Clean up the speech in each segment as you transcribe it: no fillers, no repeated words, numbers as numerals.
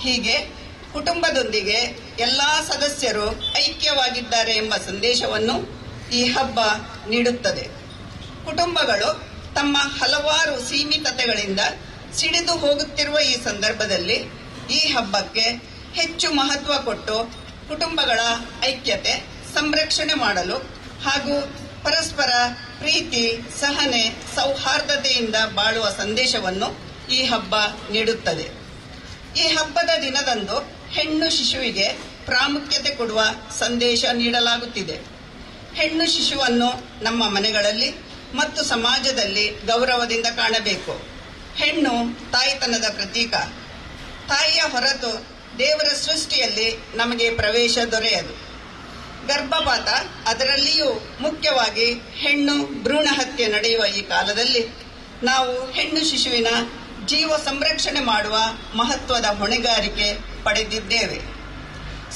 ಹೀಗೆ ಕುಟುಂಬದೊಂದಿಗೆ ಎಲ್ಲಾ ಸದಸ್ಯರು ಐಕ್ಯವಾಗಿದ್ದಾರೆ ಎಂಬ ಸಂದೇಶವನ್ನು ಈ ಹಬ್ಬ ನೀಡುತ್ತದೆ. ಕುಟುಂಬಗಳು ತಮ್ಮ ಹಲವಾರು ಸೀಮಿತತೆಗಳಿಂದ ಸಿಡಿದು ಹೋಗುತ್ತಿರುವ ಈ ಸಂದರ್ಭದಲ್ಲಿ ಈ ಹಬ್ಬಕ್ಕೆ ಹೆಚ್ಚು ಮಹತ್ವ ಕೊಟ್ಟು ಕುಟುಂಬಗಳ ಐಕ್ಯತೆ ಸಂರಕ್ಷಣೆ ಮಾಡಲು ಹಾಗೂ ಪರಸ್ಪರ ಪ್ರೀತಿ, ಸಹನೆ, ಸೌಹಾರ್ದತೆಯಿಂದ ಬಾಳುವ ಸಂದೇಶವನ್ನು ಈ ಹಬ್ಬ ನೀಡುತ್ತದೆ. ಈ ಹಬ್ಬದ ದಿನದಂದು ಹೆಣ್ಣು ಶಿಶುವಿಗೆ ಪ್ರಾಮುಖ್ಯತೆ ಕೊಡುವ ಸಂದೇಶ ನೀಡಲಾಗುತ್ತಿದೆ. ಹೆಣ್ಣು ಶಿಶುವನ್ನು ನಮ್ಮ ಮನೆಗಳಲ್ಲಿ ಮತ್ತು ಸಮಾಜದಲ್ಲಿ ಗೌರವದಿಂದ ಕಾಣಬೇಕು. ಹೆಣ್ಣು ತಾಯ್ತನದ ಪ್ರತೀಕ. ತಾಯಿಯ ಹೊರತು ದೇವರ ಸೃಷ್ಟಿಯಲ್ಲಿ ನಮಗೆ ಪ್ರವೇಶ ದೊರೆಯದು. ಗರ್ಭಪಾತ, ಅದರಲ್ಲಿಯೂ ಮುಖ್ಯವಾಗಿ ಹೆಣ್ಣು ಭ್ರೂಣ ಹತ್ಯೆ ನಡೆಯುವ ಈ ಕಾಲದಲ್ಲಿ ನಾವು ಹೆಣ್ಣು ಶಿಶುವಿನ ಜೀವ ಸಂರಕ್ಷಣೆ ಮಾಡುವ ಮಹತ್ವದ ಹೊಣೆಗಾರಿಕೆ ಪಡೆದಿದ್ದೇವೆ.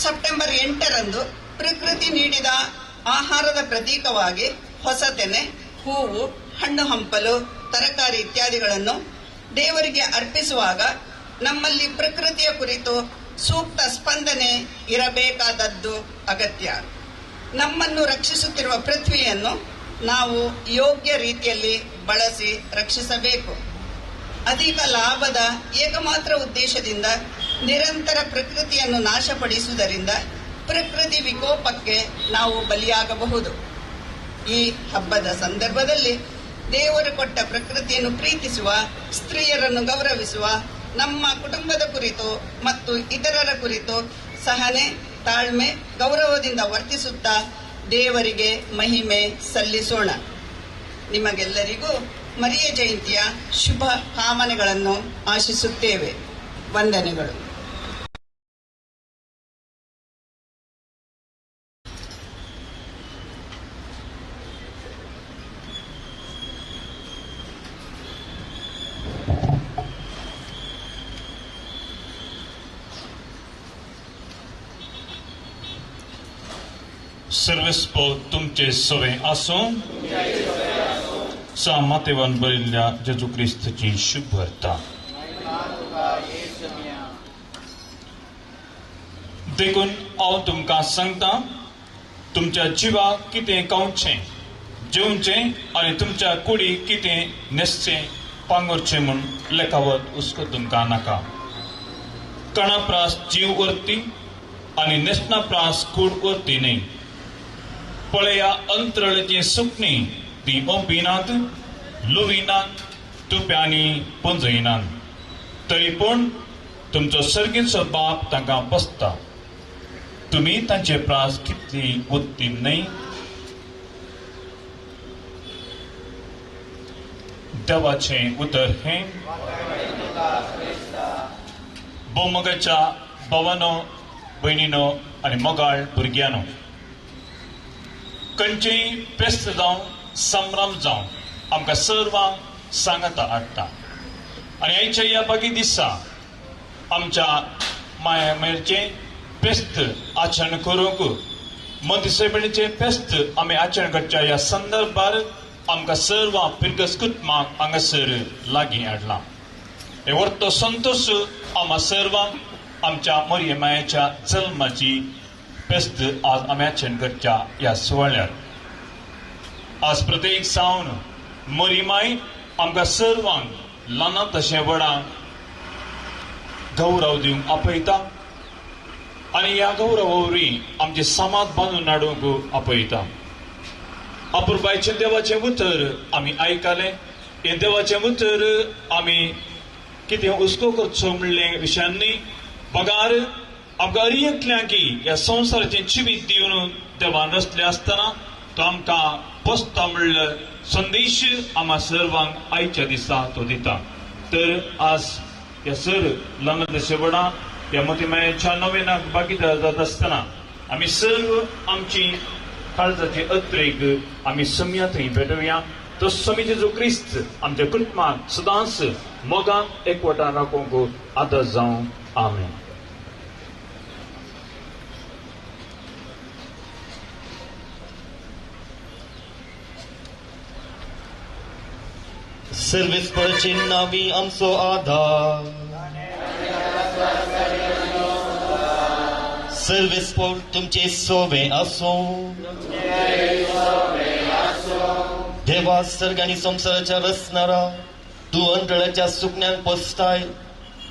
ಸೆಪ್ಟೆಂಬರ್ 8ರಂದು ಪ್ರಕೃತಿ ನೀಡಿದ ಆಹಾರದ ಪ್ರತೀಕವಾಗಿ ಹೊಸತೆನೆ, ಹೂವು, ಹಣ್ಣು ಹಂಪಲು, ತರಕಾರಿ ಇತ್ಯಾದಿಗಳನ್ನು ದೇವರಿಗೆ ಅರ್ಪಿಸುವಾಗ ನಮ್ಮಲ್ಲಿ ಪ್ರಕೃತಿಯ ಕುರಿತು ಸೂಕ್ತ ಸ್ಪಂದನೆ ಇರಬೇಕಾದದ್ದು ಅಗತ್ಯ. ನಮ್ಮನ್ನು ರಕ್ಷಿಸುತ್ತಿರುವ ಪೃಥ್ವಿಯನ್ನು ನಾವು ಯೋಗ್ಯ ರೀತಿಯಲ್ಲಿ ಬಳಸಿ ರಕ್ಷಿಸಬೇಕು. ಅಧಿಕ ಲಾಭದ ಏಕಮಾತ್ರ ಉದ್ದೇಶದಿಂದ ನಿರಂತರ ಪ್ರಕೃತಿಯನ್ನು ನಾಶಪಡಿಸುವುದರಿಂದ ಪ್ರಕೃತಿ ವಿಕೋಪಕ್ಕೆ ನಾವು ಬಲಿಯಾಗಬಹುದು. ಈ ಹಬ್ಬದ ಸಂದರ್ಭದಲ್ಲಿ ದೇವರು ಕೊಟ್ಟ ಪ್ರಕೃತಿಯನ್ನು ಪ್ರೀತಿಸುವ, ಸ್ತ್ರೀಯರನ್ನು ಗೌರವಿಸುವ, ನಮ್ಮ ಕುಟುಂಬದ ಕುರಿತು ಮತ್ತು ಇತರರ ಕುರಿತು ಸಹನೆ, ತಾಳ್ಮೆ, ಗೌರವದಿಂದ ವರ್ತಿಸುತ್ತಾ ದೇವರಿಗೆ ಮಹಿಮೆ ಸಲ್ಲಿಸೋಣ. ನಿಮಗೆಲ್ಲರಿಗೂ ಮರಿಯ ಜಯಂತಿಯ ಶುಭ ಕಾಮನೆಗಳನ್ನು ಆಶಿಸುತ್ತೇವೆ. ವಂದನೆಗಳು. सर्विस पो तुमचे सोवे आसो सा मातेवान बरिल्ल्या जेजू क्रिस्तची शुभ वार्ता. देखून हांव तुमकां सांगता, तुमच्या जिवाक कितें खावचें, जेवचें आनी तुमच्या कुडीक कितें न्हेसचें, पांगुरचें म्हूण लेखावत हुस्को तुमकां नाका. कणा प्रास जीव व्हरती आनी न्हेसना प्रास कूड व्हरती न्ही. पळया अंतरळची सुकणी ती ओंपिनात, लुविनात, तुप्यांनी पुंजयनात, तरी पूण तुमचो सर्गीचो बाप तांकां पोसता. तुमी तांचे प्रास कितली उत्ती न्हय. देवाचें उतर हें. भोवमोगाच्या भावानो, भयणीनो आनी मोगाळ भुरग्यांनो, खंयचेय फेस्त जावं संभ्रम जावं आमकां सर्वांक सांगता हाडटा. आनी आयच्या ह्या बागी दिसा आमच्या मायेचें फेस्त आचरण करूंक, मतीसायबीणेचें फेस्त आमी आचरण करच्या ह्या संदर्भार आमकां सर्वांक पिर्गस कुटुंबाक हांगासर लागीं हाडलां. हे व्हरतो संतोश आम्हा सर्वांक आमच्या मोरये मायेच्या जल्माची फेस्त आज आमी आचरण करच्या ह्या सुवाळ्यार. आज प्रत्येक सावन मोरी माय आमकां सर्वांक ल्हाना तशें व्हडांक गौरव दिवंक आपयता आनी ह्या गौरवा वरवीं आमचे समाज बांदून हाडूंक आपयता. अपुरबायचें देवाचें उतर आमी आयकलें. हे देवाचें उतर आमी कितें हुस्को करचो म्हणले विशयांनी पगार आमकां अरियेंतल्या की ह्या संवसाराचें जिवीत दिवन देवान रचलें आसतना तो आमकां पोसता म्हणले संदेश आम्हा सर्वांक आयच्या दिसा तो दिता. तर आज ह्या सर ल्हान तशें व्हडा ह्या मोतीमायेच्या नवेनाक भागीदार जाता आसतना आमी सर्व आमची काळजाची अत्रेक आमी सम्या थंय भेटोवया. तो स्वामी जेजू क्रिस्त आमच्या कुटुंबाक सदांच मोगान एकवटान राखूंक आदार जावं. आमेन. सर्विस पळची नावी आमचो आधार. सर्व स्पोर्ट तुमचे सोबे असो. देवा सर्ग आणि संसाराच्या रचणारा तू अंतराच्या सुकण्यान पोसताय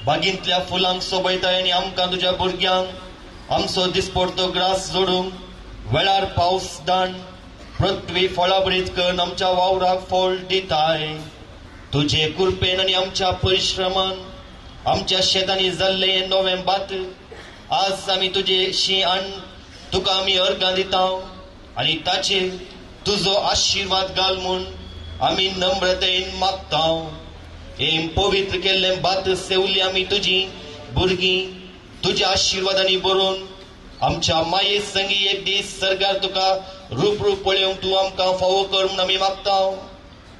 बागींतल्या फुलांक सोबयताय आणि आमकां तुज्या भुरग्यांक आमचो दिसपडतो ग्रास जोडूंक वेळार पावस दान पृथ्वी फळां बरीत करून आमच्या वावराक फळ दिताय. तुजे कृपेन आणि आमच्या परिश्रमान आमच्या शेतांनी जाल्ले हें नवें बात आज आमी तुजे शी आण तुका आमी अर्गां दिता आनी ताचेर तुजो आशीर्वाद घाल म्हूण आमी नम्रतेन मागता. हे पवित्र केल्लें बात सेवली आमी तुजी भुरगीं तुज्या आशीर्वादांनी बरोवन आमच्या माये संगी एक दीस सर्गार तुका रूप पळोवंक तूं आमकां फावो कर म्हूण आमी मागता.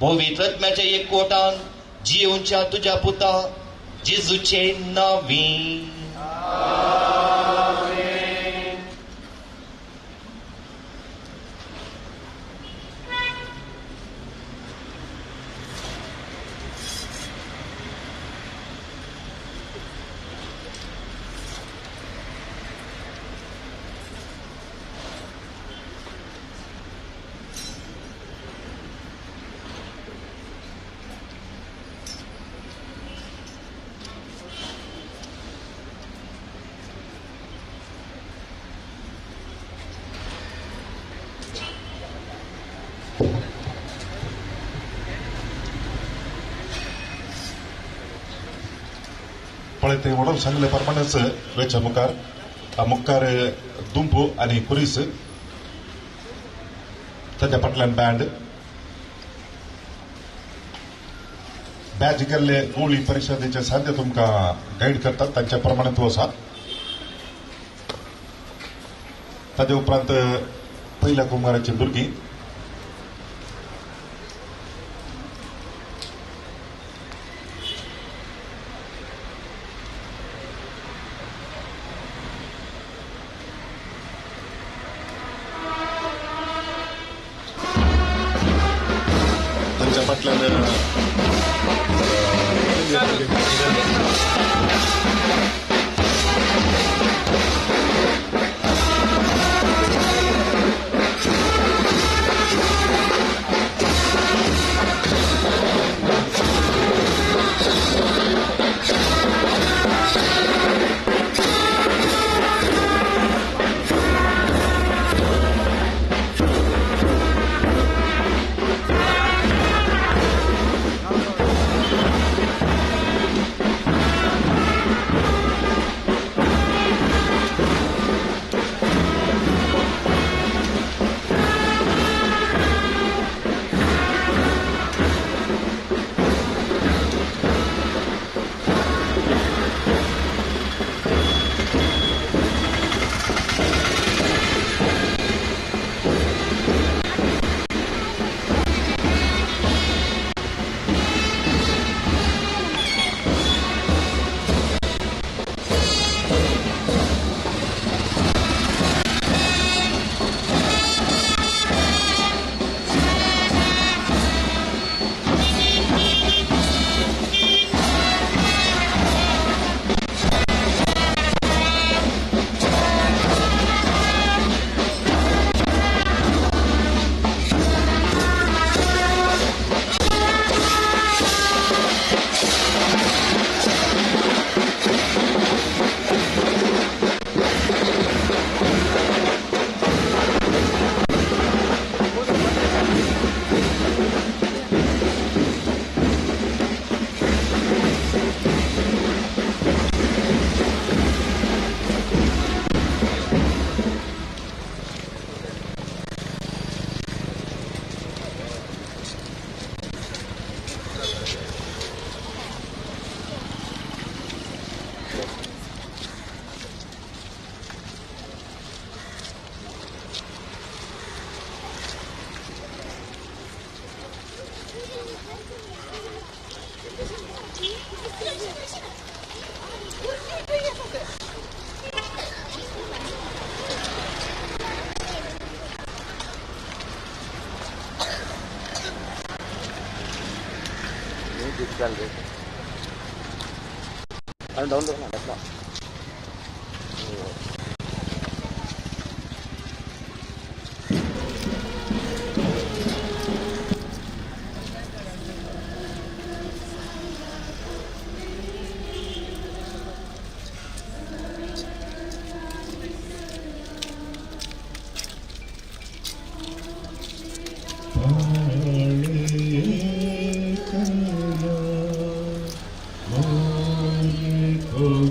पवित्र आत्म्याच्या एकवटान जियोवच्या तुज्या पुता जेजूचे नांवी. पळय ते वडोल सांगले प्रमाणेच वेच्या मुखार दुंपू आणि कुरीस ताच्या फाटल्यान बॅच केल्ले गोळी परिषदेचे साध्य तुमकां गाईड करतात तांच्या प्रमाणे तूं आसा. ताजे उपरांत पहिल्या कुंभाराची भुरगीं चल रहे थे डाउन देखना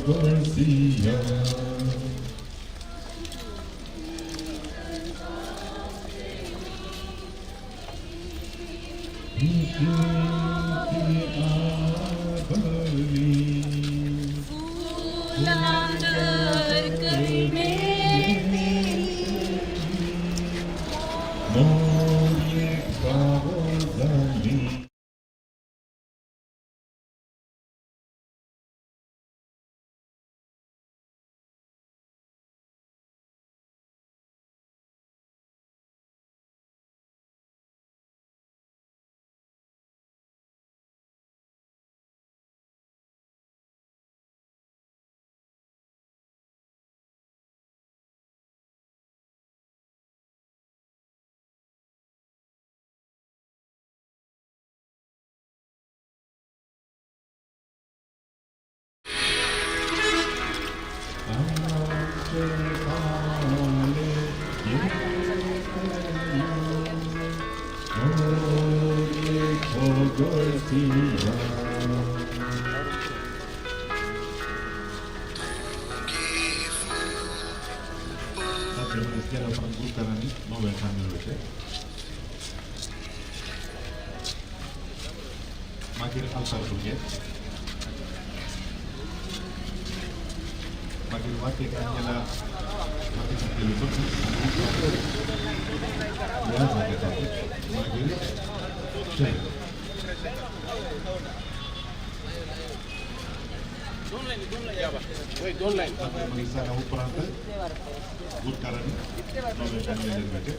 Garcia. Stiamo buttando 9 anni invece. Makin altar dulu ya. Makin makin hanya makin sekali itu. Ya sakit sakit. Makin. Cek. Don't line. Bisa kamu perantai. Good karani. Nomor kami ada baca.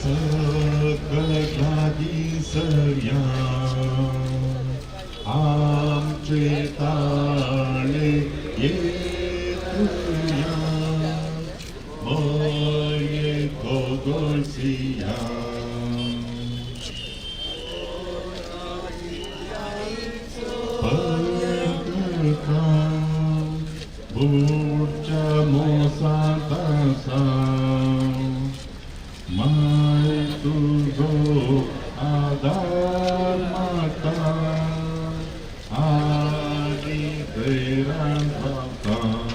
Sekali lagi sayang, amcetale yetuya, moye kogorsia. Perkekam burca mosantasam, mai tuzo adar mata, adi teran tata.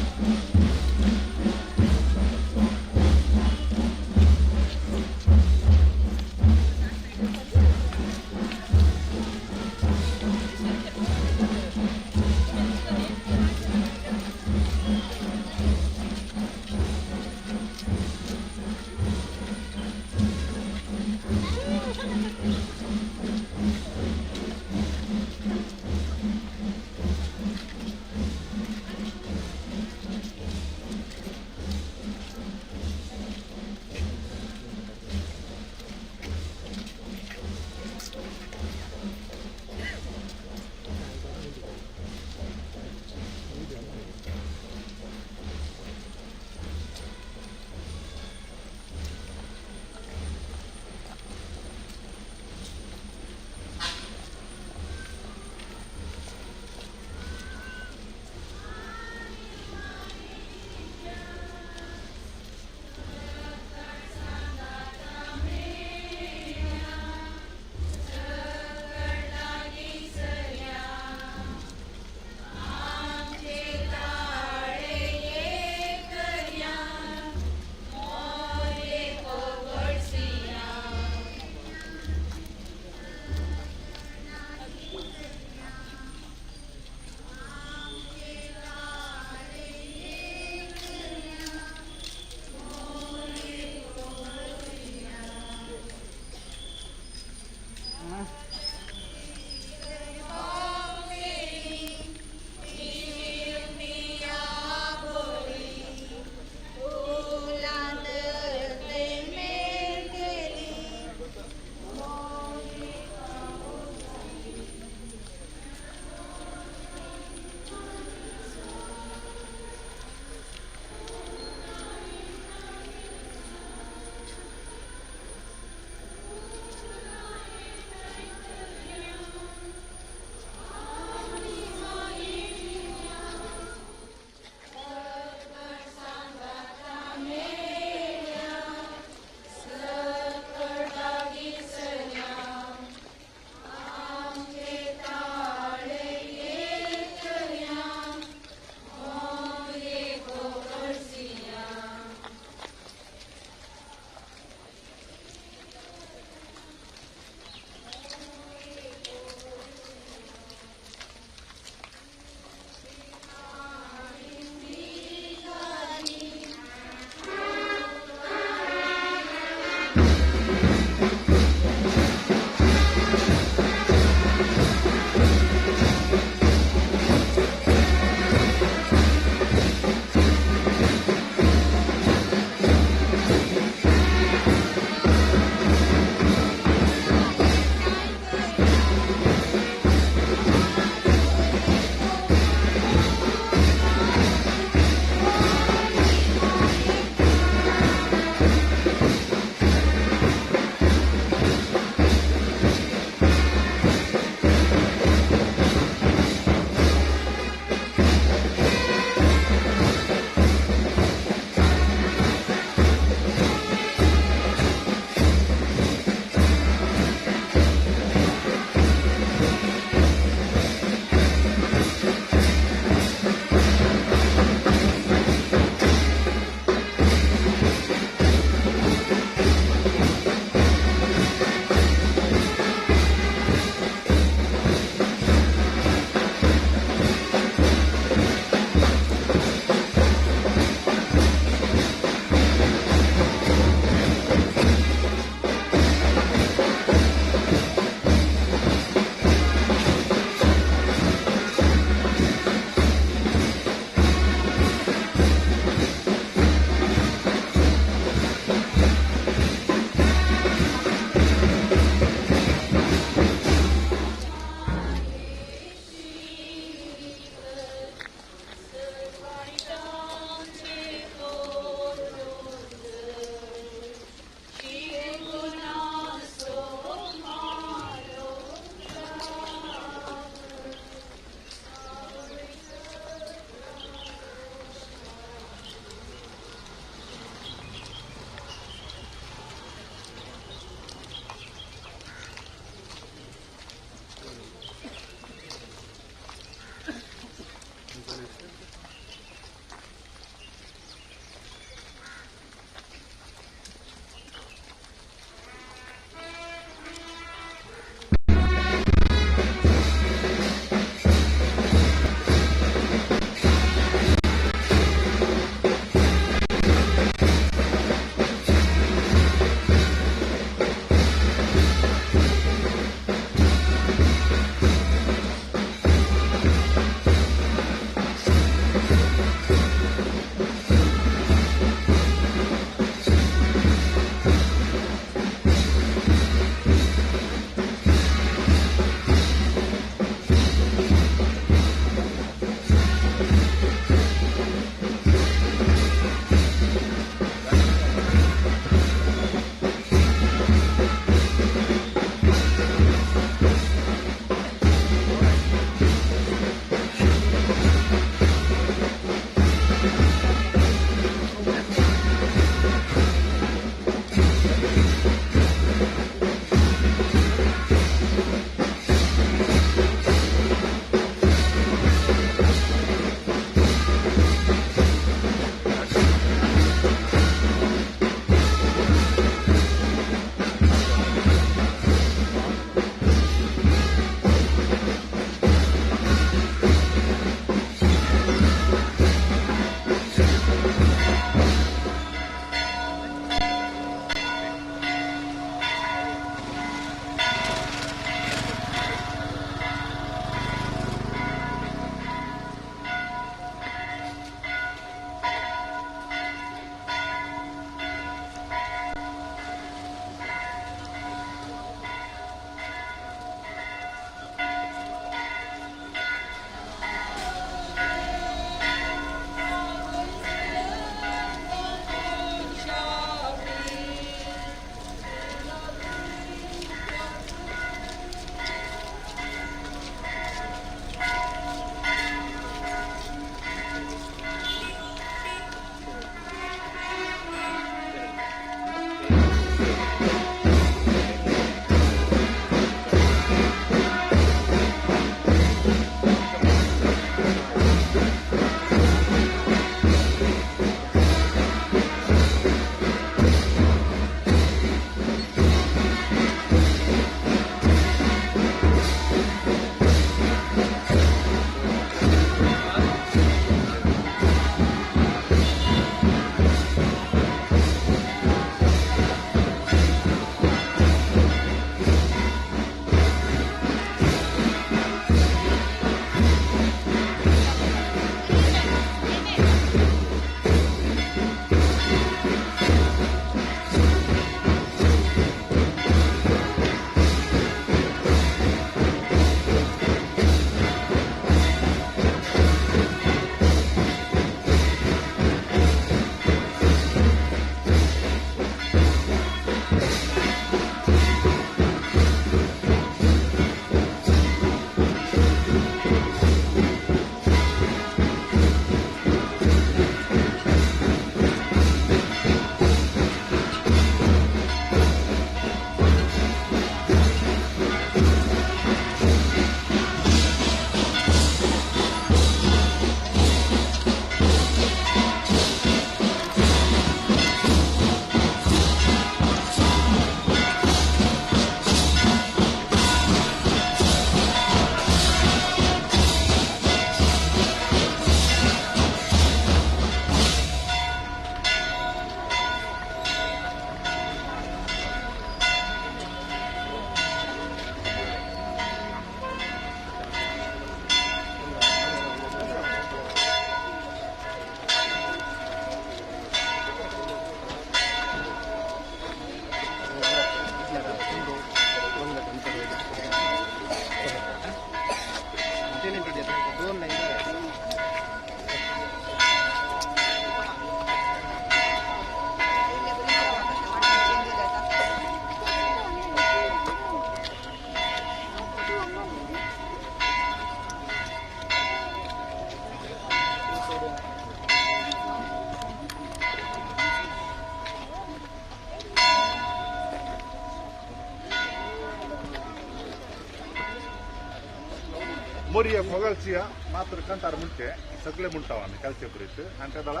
Moriya मोगलसिया मात्र Kantar म्हणते सगळे म्हणतो आम्ही कालचे पर्यंत आणि त्या दळा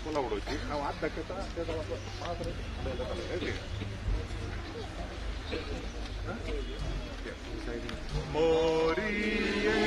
Cola उडवची ನಾವು ಆದ್ದಕ್ಕಿಂತ त्या दळा ಮಾತ್ರ मोरिये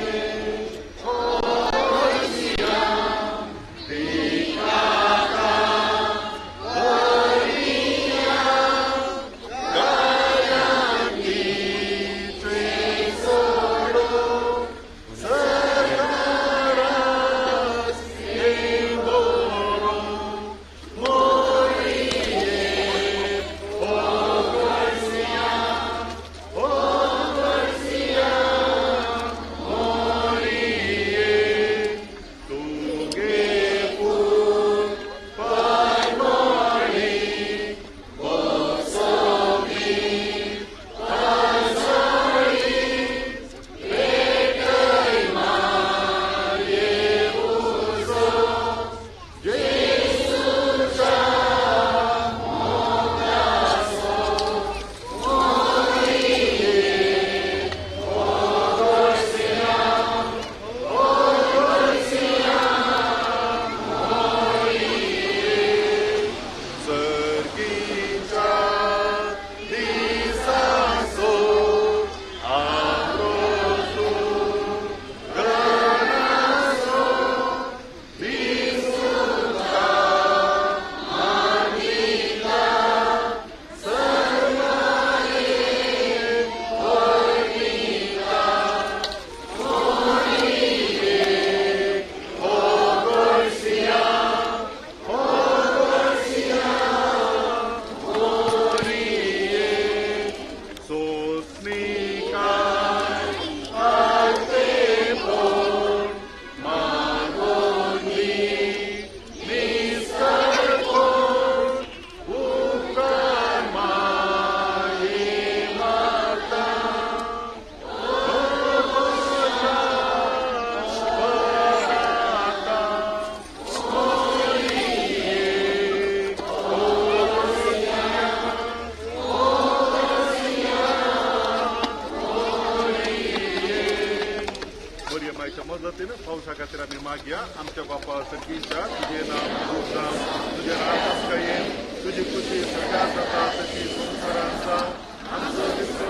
मदतीनं पावसा खातीर आमी मागया आमच्या बापा सगळींच्या तुझे नाम तुझं तुझे राज येईल तुझी खुशी सगळ्यात जाता तशी संसारात जावं आमचो दिसतो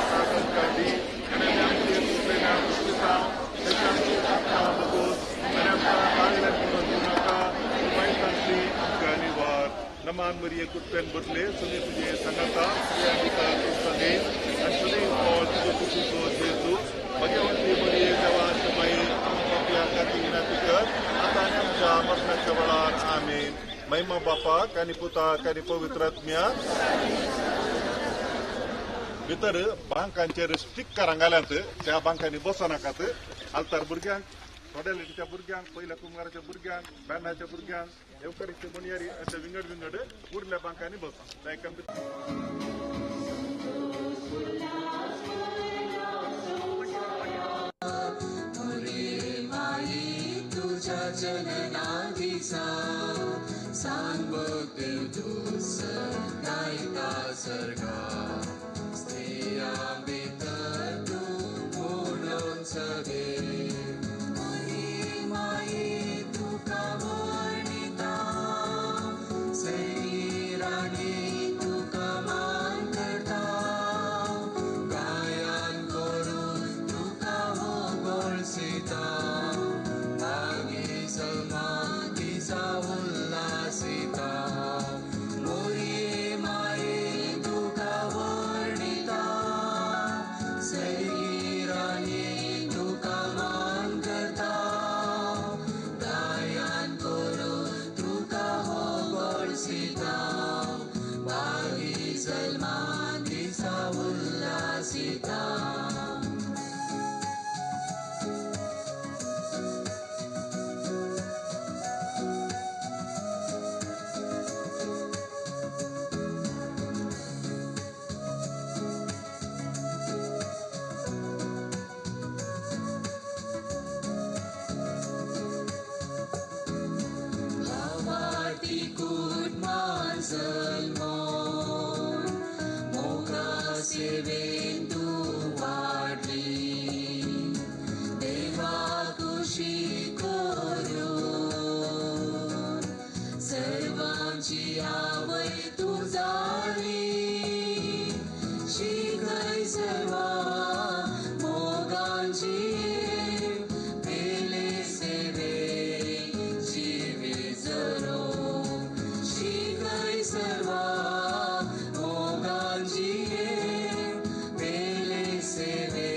सागत काढी आणि आमचे कुठल्या पुस्तकां त्याच्या बघून आणि आमच्या लागल्या करून नाका वायटांतली आमकां निवार नमान मरिये कुटपेन बदले सुनी तुझे सांगाता आणि सुनी पॉल तुझो खुशीचो जेजू भगवंती मरिये देवाची माई आपल्या खातीर विनंती कर आता आणि आमच्या मरणाच्या वेळार आमीन महिमा बापाक आनी पुताक आनी पवित्र आत्म्याक भितर बांकांचेर स्टिक घाल्यात त्या बांकांनी बसनाकात आलतार भुरग्यांक थोड्या लेटीच्या भुरग्यांक पहिल्या कुंभाराच्या भुरग्यांक बॅनाच्या भुरग्यांक येवकारीचे बणयारी अशा विंगड विंगड उरल्या बांकांनी बसा जननादिसा सांग देव तुस नायका सर्गा स्त्रिया भितर तू म्हणून सदे माई तुका वर्णिता शरीराने तुका मान करता गायन करून तुका हो गोळसिता उल्लासिता मोरिये माये तुका वर्णिता शरीराने तुका मोगांची आवय तू जाली शिकय सर्वा मोगांची पेले सेवे जीवे जरो शिकय सर्वा मोगांची पेले सेवे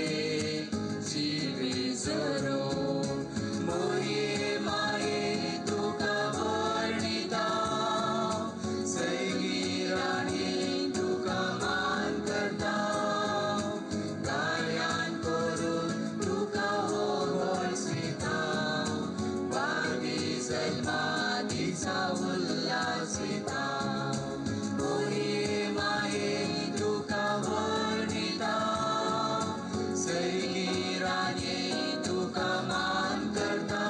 जीवे जरो मोये माये तुका वर्णिता सैगी राणी तुका मान करता गायन करून तुका हो बोलसिता बागी जन्मा तिचा उल्हासिता मोये माये तुका वर्णिता सैगी राणी तुका मान करता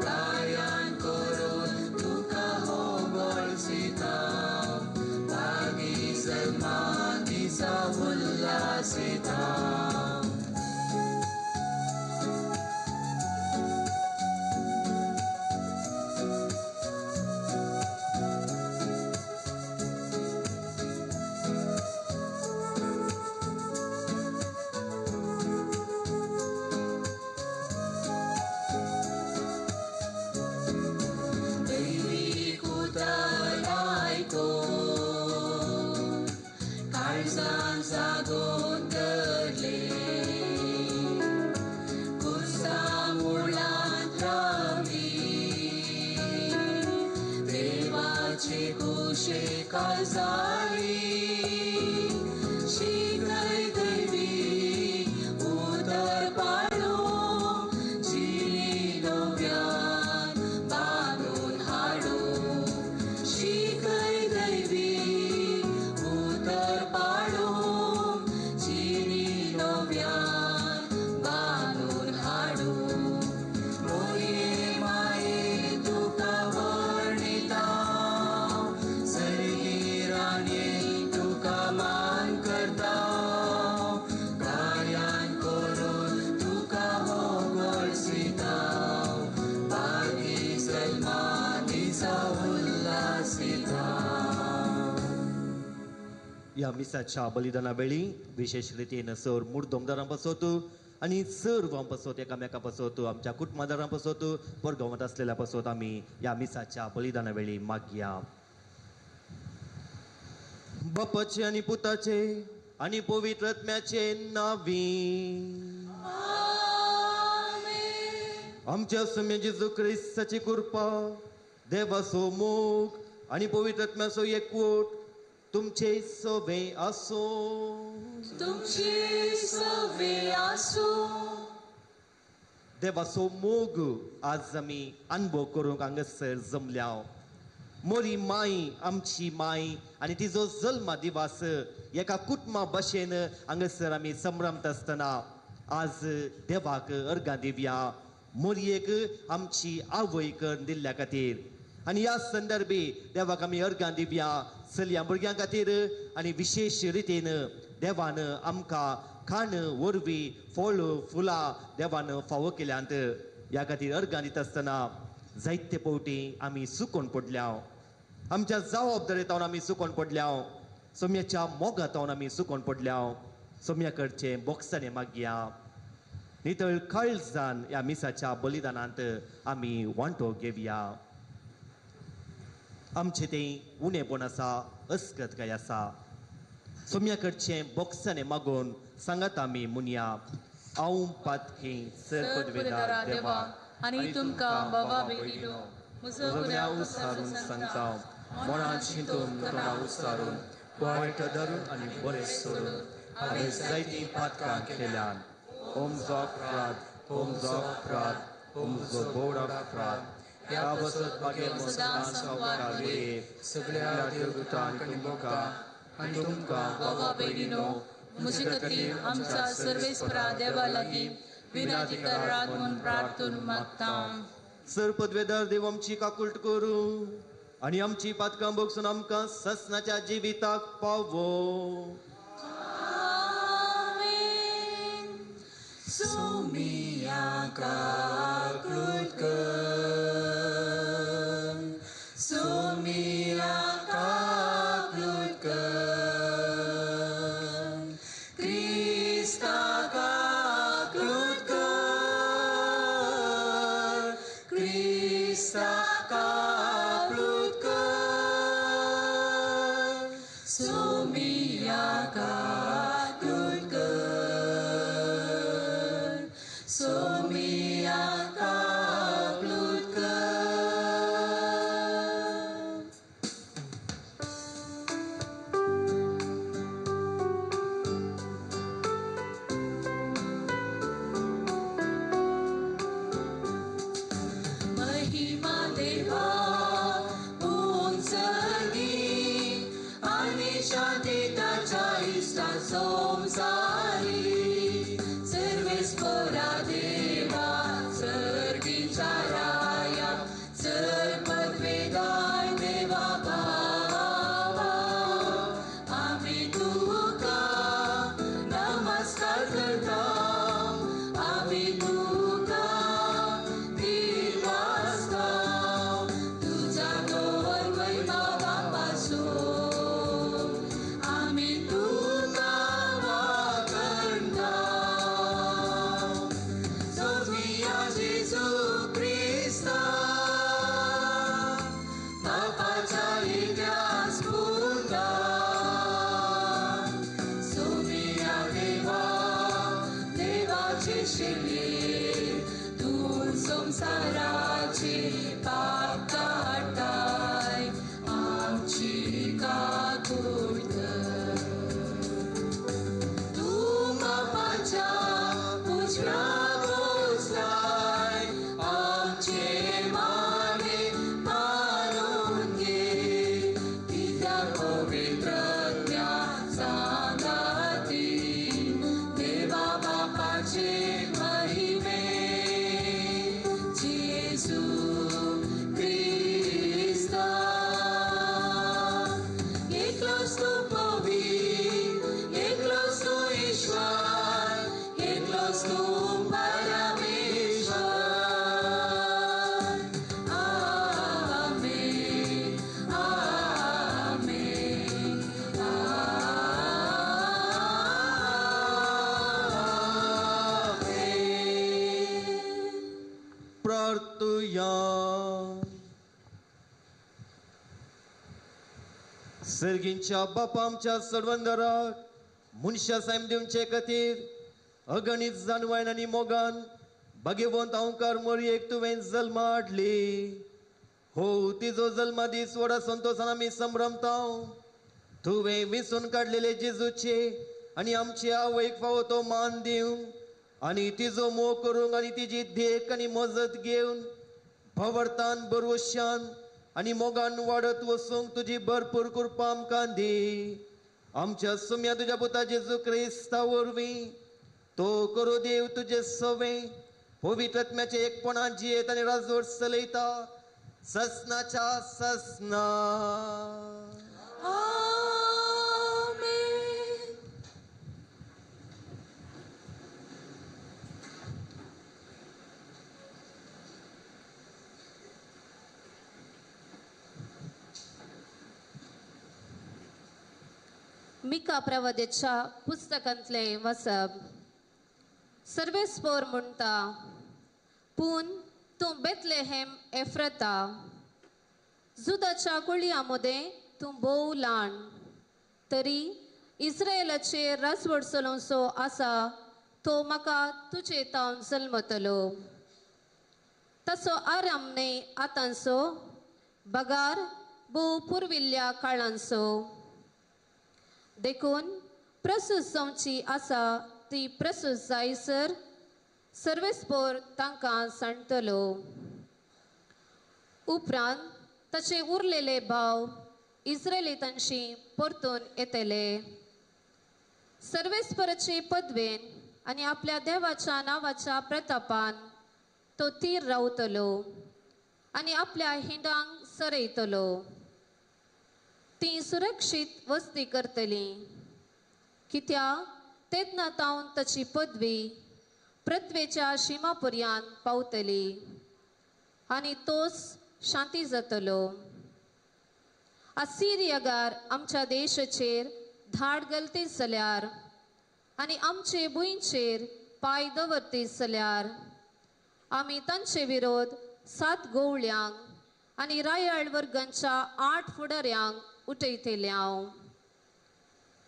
गायन करून तुका हो बोलसिता बागी जन्मा तिचा उल्हासिता काळजान जागोन धरले कुर्सा मुळांत रवी देवाचे कुशे काळजाळी शीघ्रय दैवी उदर पाडो जिनी नव्यान बांदून हाडो शीघ्रय दैवी उदर पाडो जिनी नव्यान बांदून हाडो मोये माये तुका वर्णिता सर्गी राणी तुका मान करता गायन करून तुका हो गोळसिता बागी जल्मा तिचा उल्हासिता. या मिसाच्या बलिदाना वेळी विशेष रितीन सर मुर्दोमदारां पासत आणि सर्व पासत एकामेका पासत आमच्या कुटुंबदारां पासत परगांवांत असलेल्या पासत आमी या मिसाच्या बलिदाना वेळी मागया. बापाचे आणि पुताचे आणि पवित्र आत्म्याचे नावी आमच्या सम्य जेजू ख्रिस्ताची कृपा देवाचो मोग आणि पवित्र आत्म्याचो एकवट तुमचे सवे आसो. तुमचे सवे आसो. देवाचो मोग आज आमी अनुभव करूंक हांगासर जमल्या. मोरी माई आमची माई आणि तिजो जल्म दिवस एका कुटुंबा भशेन हांगासर आमी संभ्रमत आसतना आज देवाक अर्घां दिवया. मोरयेक आमची आवय करून दिल्ल्या खातीर आणि ह्या संदर्भी देवाक आमी अर्घां दिवया चलया भुरग्यां खातीर आणि विशेष रितीन देवान आमकां खाण वरवीं फळ फुलां देवान फावो केल्यांत. ह्या खातीर अर्घां दिता आसतना जायते फावटी आमी सुकोवन पडल्या. आमच्या जबाबदारेतावन आमी सुकोवन पडल्या. सोम्याच्या मोगातावन आमी सुकोवन पडल्या. सोम्या कडचें बोगसाने मागया. नितळ काळजान ह्या मिसाच्या बलिदानांत आमी वांटो घेवया. आमचे तें उणेपण आसा अस्कतकाय आसा. सोम्या कडचें बोगसाने मागून सांगात आमी म्हणया. हांव पातकी सरपदवेदार देवा आणि तुमकां बाबा बेगिलो म्हजो गुन्या उसारून सांगता. मनांत चिंतून तोंडां उसारून वायट धरून आनी बरें सोडून हांवें जायतीं पातकां केल्यान. ओमजो अपराध ओमजो अपराध ओमजो बोड अपराध. ह्या वसत बागेन सदां संवार सगळ्या देवदूतांक निमोगा आनी तुमकां बाबा बेगिलो म्हजे खातीर आमच्या सर्वेस्परा देवा लागीं विनंती करात म्हूण प्रार्थून मागता. सरपदवेदार देव आमची काकुळट करूं आनी आमची पातकां बोगसून आमकां ससनाच्या जिविताक पावो. सोमिया काकुळट कर. Somiaka Klutker, Somiaka Klutker. Mahima Deva Unsagi Anishatitacha Ista Somsari Sarvespora Deva Sargicharaya Sarpadvedai Deva Bhava Ami Tuka Namaskar Karta Ami Tuka Divasta Tuja Gaur Vaima Bapaso Ami Tuka Vakanta Sofia Jesu Krista Bapacha Ityas Punda Sofia Deva Devaचे शिले दूर संसाराचे पाप काटाय आमची काकुळत तू बापाच्या उजव्या बोचलाय आमचे मागे मारून घे तिच्या पवित्रत्या सांगाती देवा बापाचे महिमे जेसू ख्रिस्ता एकलोच तू पवित्र एकलोच तू ईश्वर एकलोच तू परमेश्वर आमेन आमेन आमेन. प्रार्थया सर्गींच्या बापा आमच्या सर्वंदराक मनशा सायम दिवचे खातीर अगणित जाणवायन आनी मोगान भाग्यवंत अवकार मोरयेक तुवें जल्मा हाडली. हो तिजो जल्मा दीस व्हडा संतोषान आमी संभ्रमता. तुवें विसून काडलेले जेजूचे आनी आमचे आवयक फावो तो मान दिवंक आनी तिजो मोग करूंक आनी तिजी देख आनी मजत घेवन भवर्तान बरोशान आनी मोगान वाडत वचूंक तुजी भरपूर कृपा आमकां दी. आमच्या सुम्या तुज्या पुता जेजू क्रिस्ता वरवीं तो करू देव तुजे सवे पवित्र आत्म्याचे एकपणान जियेत आनी राजवट चलयता ससनाच्या ससना. Amen. मिका प्रवादेच्या पुस्तकांतले वचप. सर्वेस्पोर म्हणटा पूण तूं बेतलेहेम एफ्रता जुदाच्या कुळयामध्ये तूं भोव ल्हान तरी इस्रायेलाचेर राजवट चलोवचो आसा तो म्हाका तुजे तावन जल्मतलो. ताचो आरामने आतांचो बगार भोव पुर्विल्ल्या काळांचो. देखून प्रसूत जावची आसा ती प्रसूत जायसर सर्वेस्पोर तांकां सांडटलो. उपरांत ताचे उरलेले भाव इस्रायेलीतांशी परतून येतले. सर्वेस्पराचे पदवेन आनी आपल्या देवाच्या नांवाच्या प्रतापान तो तीर रावतलो आनी आपल्या हिंडांक सरयतलो. ती सुरक्षीत वस्ती करतली कित्याक तेदना तावन ताची पदवी पृथ्वेच्या शिमापर्यंत पावतली आनी तोच शांती जातलो. असिरियागार आमच्या देशाचेर धाड घालते जाल्यार आनी आमचे भुंयचेर पाय दवरते जाल्यार आमी तांचे विरोध 7 गवळ्यांक आनी रायाळ वर्गांच्या 8 फुडाऱ्यांक उठयतले.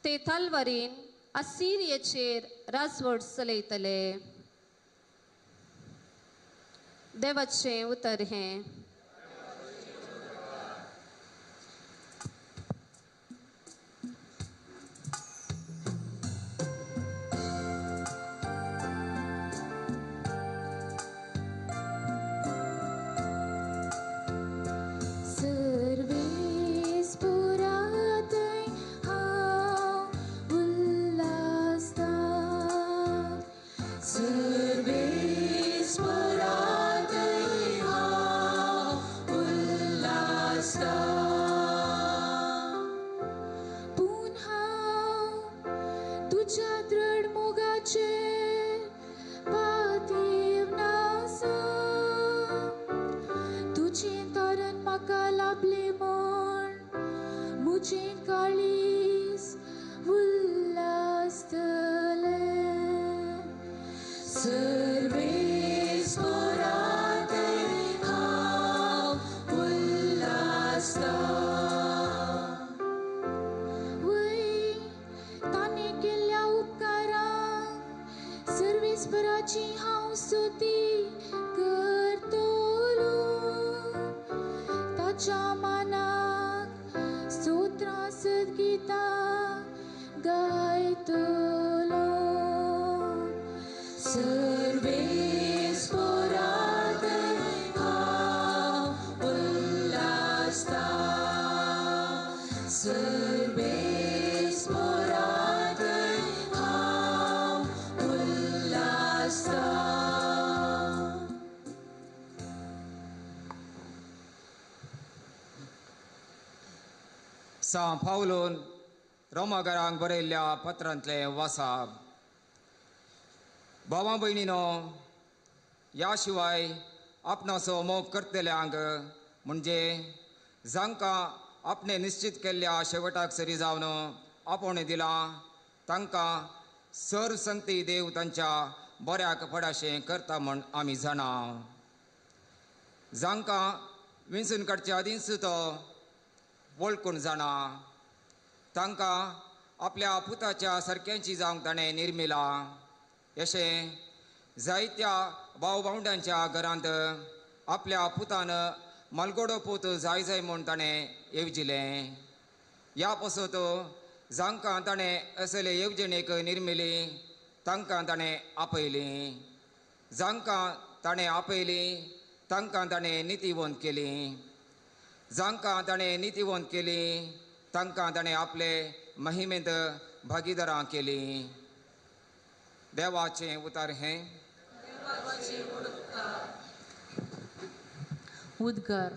ते तलवारीन असिरियेचेर राजवट चलयतले. देवाचें उतर हें. सांत पावलोन रोमाकारांक बरयल्ल्या पत्रांतले वाचप. भावां भयणीनो, ह्या शिवाय आपणाचो मोग करतल्यांक म्हणजे जांकां आपणे निश्चित केल्ल्या शेवटाक सरी जावन आपोवणें दिलां तांकां सर संगती देव तांच्या बऱ्याक पडाशें करता म्हूण आमी जाणा. जांकां विंचून काडच्या आदींच तो वळखून जाणा तांकां आपल्या पुताच्या सारक्यांची जावंक ताणें निर्मिलां. अशें जायत्या भाव भावंड्यांच्या घरांत आपल्या पुतान मलगडो पूत जाय म्हूण ताणें येवजिलें. ह्या पासत जांकां ताणें असले येवजणेक निर्मिली तांकां ताणें आपयली. जांकां ताणें आपयली तांकां ताणें नितीवंत केली. जांकां ताणें नितीवंत केली तांकां ताणें आपले महिमेंत भागीदारां केली. देवाचें उतर हें. उद्गार.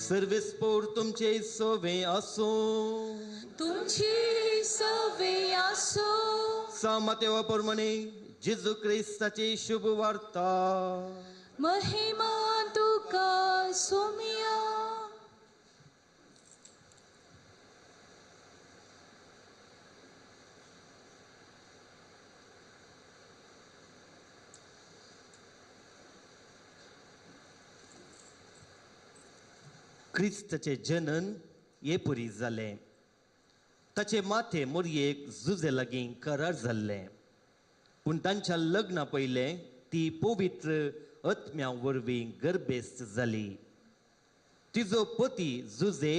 सर्वेस्पोर तुमचे सोवे आसो. तुमची सवे आसो. सामातेवा प्रमाणे जेजू क्रिस्ताची शुभ वार्ता. महिमा तुका सोमिया. क्रिस्ताचे जनन येपरी जालें ताचे माथे मोरयेक जुजे लागीं करार जाल्लें पूण तांच्या लग्ना पयलें ती पवित्र आत्म्या वरवीं गर्भेस्त जाली तिजो पती जुजे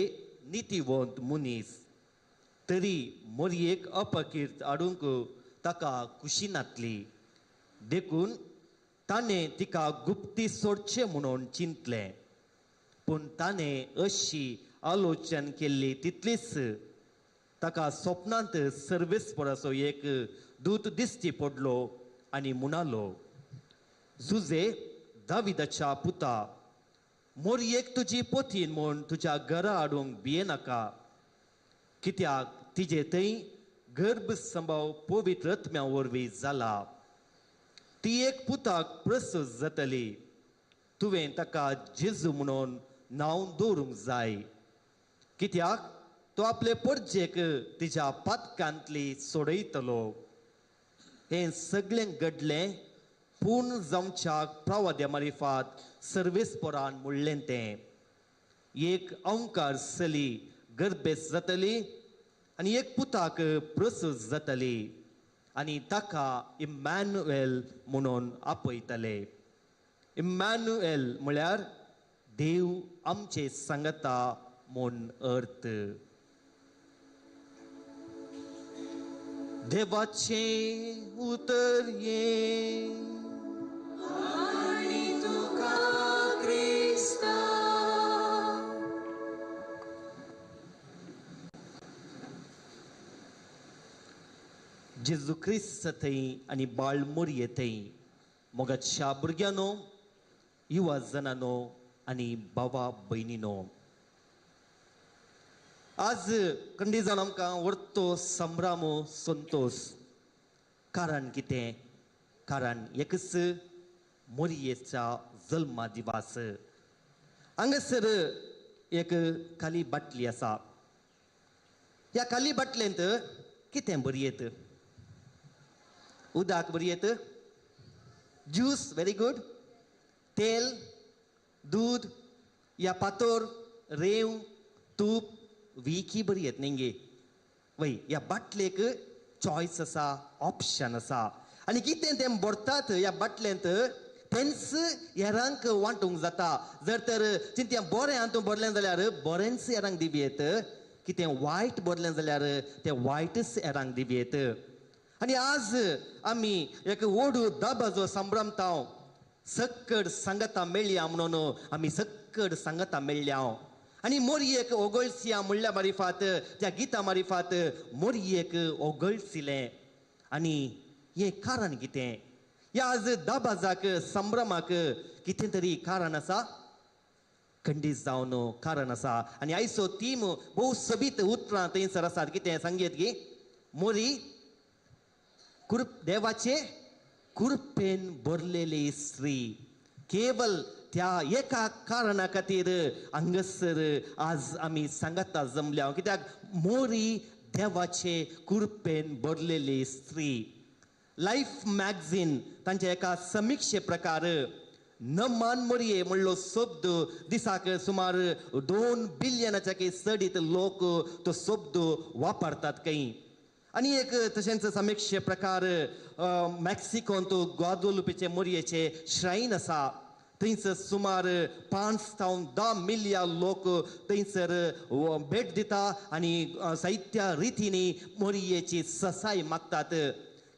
नितीवंत मनीस तरी मोरयेक अपकीर्त हाडूंक ताका कुशीनातली देखून ताणें तिका गुप्ती सोडचें म्हणून चिंतलें पूण ताणें अशी आलोचन केल्ली तितलीच ताका स्वप्नांत सर्वेस्पराचो एक दूत दिश्टी पडलो आनी म्हणालो जुजे दाविदाच्या पुता मोरयेक तुजी पोतीन म्हूण तुज्या घरा हाडूंक भियेनाका कित्याक तिजे थंय गर्भ संभाव पवित्र आत्म्या वरवीं जाला ती एक पुताक प्रसूत जातली तुवें ताका जेजू म्हणून नांव दवरूंक जाय कित्याक तो आपले परजेक तिच्या पातकांतली सोडयतलो हें सगळें घडलें पूर्ण जावच्या प्रवाद्या मारिफात सर्वेस्परान म्हणलें तें एक अंकार सली गर्भेस्त जातली आनी एक पुताक प्रसूत जातली आनी ताका इम्मॅन्युएल म्हणून आपयतले इम्मॅन्युएल म्हळ्यार देव आमचे सांगता म्हूण अर्थ देवाचे उतर ये आणि तुका क्रिस्ता जेजू क्रिस्त थंय आनी बाळ मोरये थंय मोगाच्या भुरग्यानो युवा जनानो आनी भावा भयणीनो आज खंडी जावन आमकां व्हरतो संभ्राम संतोश कारण कितें कारण एकच मोरयेचा जल्मा दिवस हांगासर एक खाली बाटली आसा ह्या खाली बाटलेंत कितें बरयेत उदक बरयेत ज्यूस वेरी गुड तेल दूध या पातोर रेंव तूप विकी बरयेत नेंगे वय ह्या बाटलेक चॉयस आसा ऑप्शन आसा आनी कितें तें भरतात ह्या बाटलेंत तेंच हेरांक वांटूंक जाता जर तर चिंत्या बरें हातूंत भरलें जाल्यार बरेंच हेरांक दिवयेत कितें वायट भरलें जाल्यार तें वायटच हेरांक दिवयेत आनी आज आमी एक व्हडू दाबाजो संभ्रमता सक्कड सांगता मेळ्ळ्या म्हणून आमी सक्कड सांगता मेळ्ळ्या आनी मोरयेक ओगळसिया म्हणल्या मारिफात त्या गिता मारिफात मोरयेक ओगळसिलें आनी हें कारण कितें ह्या आज दाबाजाक संभ्रमाक कितें तरी कारण आसा खंडीत जावन कारण आसा आनी आयचो तीम भोव सोबीत उतरां थंयसर आसात कितें सांगयत की मोरी देवाचे कृपेन भरलेली स्त्री केवल त्या एका कारणा खातीर हांगासर आज आमी सांगता जमल्या कित्याक मोरी देवाचे कृपेन भरलेली स्त्री लायफ मॅगझीन तांच्या एका समीक्षे प्रकार नमान मोरये म्हणलो शब्द दिसाक सुमार 2 बिलियनाच्या चडीत लोक तो शब्द वापरतात खंय आनी एक तशेंच समीक्षे प्रकार मॅक्सिकोंत ग्वादोलुपेचे मोरयेचे श्राईन आसा थंयसर सुमार 5 ते 10 मिलियन लोक थंयसर भेट दिता आनी साहित्या रितीनी मोरयेची ससाय मागतात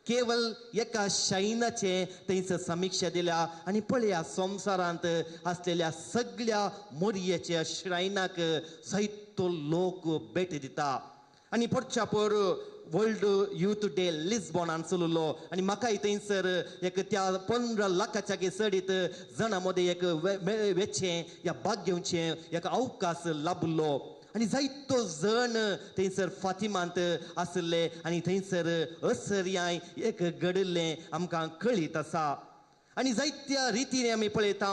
केवल एका शायनाचे थंयसर समीक्षा दिल्या आनी पळया संवसारांत आसलेल्या सगळ्या मोरयेच्या श्रायनाक जायतो लोक भेट दिता आनी परच्या पर वर्ल्ड यूथ डे लिस्बॉनान चललो आनी म्हाकाय थंयसर एक त्या 15 लाखाच्या चडीत जाणां मदें एक वेचें या भाग घेवचें एक अवकाश लाभलो आनी जायतो जण थंयसर फातिमांत आसले आनी थंयसर असर्याय एक घडलें आमकां कळीत आसा आनी जायत्या रितीन आमी पळयता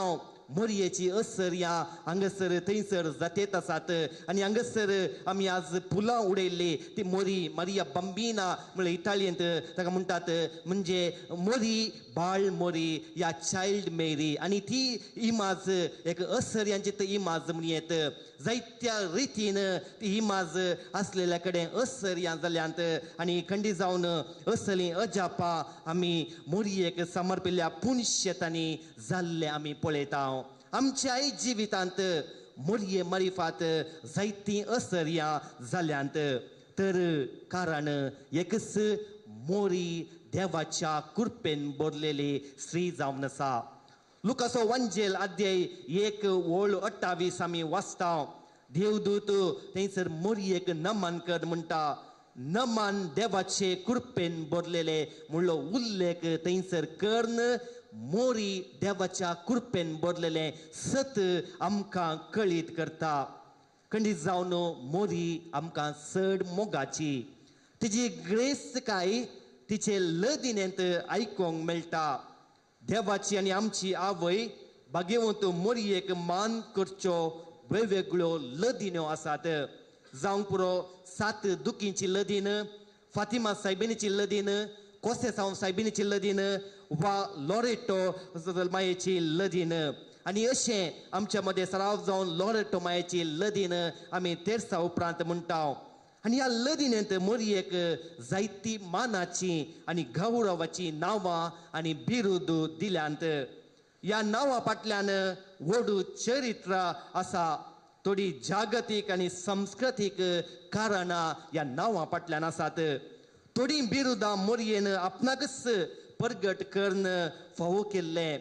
मोरयेची असर्या हांगासर थंयसर जातेत आसात आनी हांगासर आमी आज फुलां उडयल्ली ती मोरी मारिया बंबिना म्हळ्यार इटालियेंत ताका म्हणटात म्हणजे मोरी बाळ मोरी या चायल्ड मेरी आनी ती इमाज एक असर्यांची इमाज म्हणयेत जायत्या रितीन ती इमाज असलेल्या कडेन असर्या जाल्यांत आनी खंडी जावन असली अजापा आमी मोरयेक समर्पिल्ल्या पुण्यतांनी जाल्ले आमी पळयता आमच्याय जिवितांत मोरये मारिफात जायतीं असर्या जाल्यांत तर कारण एकच मोरी देवाच्या कृपेन भरलेली स्त्री जावन आसा लुकाचो वंजेल अध्याय 1:28 आमी वाचता देवदूत थंयसर मोरयेक नमन कर म्हणटा नमन देवाचे कृपेन भरलेले म्हणलो उल्लेख थंयसर कर्ण मोरी देवाच्या कृपेन भरलेले सत आमकां कळीत करता खंडीत जावन मोरी आमकां चड मोगाची तिची ग्रेस काय तिचे लदिनेंत आयकोंक मेळटा देवाची आनी आमची आवय भाग्यवंत मोरयेक मान करच्यो वेगवेगळ्यो लदिन्यो आसात जावंक पुरो 7 दुखींची लदीन फातिमा सायबिणीची लदीन कोसेसांव सायबिणीची लदीन वा लॉरेटो मायेची लदीन आनी अशें आमच्या मदें सराव जावन लॉरेटो मायेची लदीन आमी तेरसा उपरांत म्हणटा आनी ह्या लदिनेंत मोरयेक जायती मानाची आनी गौरवाची नांवां आनी बिरुद दिल्यांत ह्या नांवां फाटल्यान व्हड चरित्र आसा थोडी जागतीक आनी सांस्कृतीक कारणां ह्या नांवां फाटल्यान आसात थोडी बिरुदां मोरयेन आपणाकच परगट करून फावो केल्ले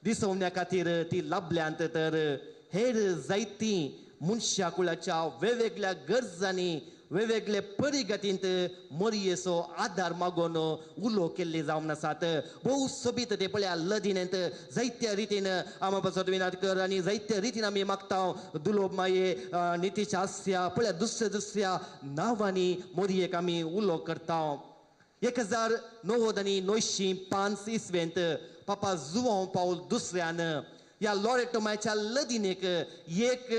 दिसोवण्या खातीर ती लाभल्यांत तर हेर जायतीं मनशा कुळाच्या वेगवेगळ्या गरजांनी वेगवेगळे परिगतींत मोरयेचो आदार मागून उलो केल्ले जावन आसात भोव सोबीत ते पळया लदिनेंत जायत्या रितीन आमा बसत विनातकर आनी जायत्या रितीन आमी मागता दुलोब माये नितीश हास्या पळया दुसऱ्या नांवांनी मोरयेक आमी उलो करता 1995 इसवेंत पापा जुआंव पावल दुसऱ्यान ह्या लॉरेटो मायच्या लदिनेक एक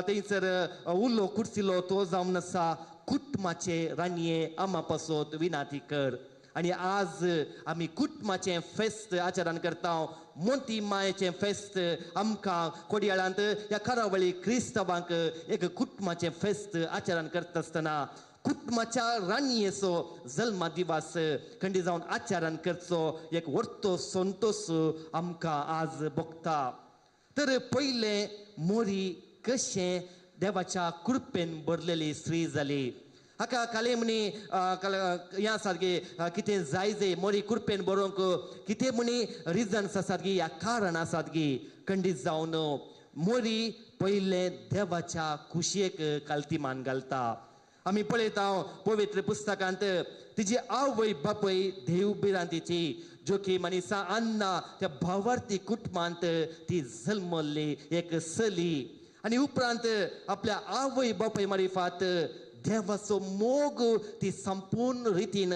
थंयसर उलो कुर्सिलो तो जावन आसा कुटुंबाचे रानये आमा पासत विनाती कर आनी आज आमी कुटुंबाचें फेस्त आचरण करता मोती मायेचें फेस्त आमकां कोडयाळांत ह्या कारावळी क्रिस्तवांक एक कुटुंबाचें फेस्त आचरण करता आसतना कुटुंबाच्या रानयेचो जल्मा दिवस खंडी जावन आचरण करचो एक व्हडतो संतोश आमकां आज भोगता तर पयले मोरी कशें देवाच्या कृपेन भरलेली स्त्री जाली हाका काले म्हणी ह्या सारके कितें जाय मोरी कृपेन बरोवंक कितें म्हणी रिजन्स आसात गी ह्या कारण आसात गी खंडीत जावन मोरी पयले देवाच्या कुशयेक काल्तिमान घालता आमी पळयता पवित्र पुस्तकांत तिची आवय बापय देव बिरांतीची जो की मनीसा अन्ना त्या भावार्थी कुटुंबांत ती जल्मल्ली एक सली आनी उपरांत आपल्या आवय बापय मारिफात देवाचो मोग ती संपूर्ण रितीन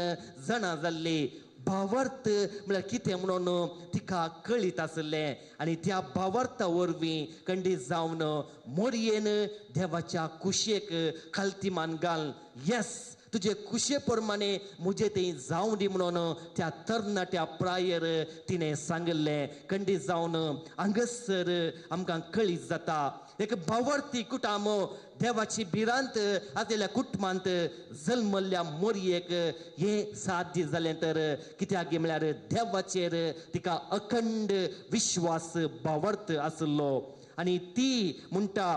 जाणा जाल्ली भावार्थ म्हळ्यार कितें म्हणून तिका कळीत आसलें आनी त्या भावार्था वरवीं खंडीत जावन मोरयेन देवाच्या कुशेक खालतीमान घाल येस तुजे कुशे प्रमाणे मुझे ते जावं दी म्हणून त्या तरणाट्या प्रायर तिणें सांगलें खंडीत जावन हांगसर आमकां कळीत जाता एक भावार्थी कुटुंब देवाची भिरांत आसलेल्या कुटुंबांत जल्मल्ल्या मोरयेक हें साध्य जालें तर कित्याक म्हळ्यार देवाचेर तिका अखंड विश्वास भावार्थ आसलो आनी ती म्हणटा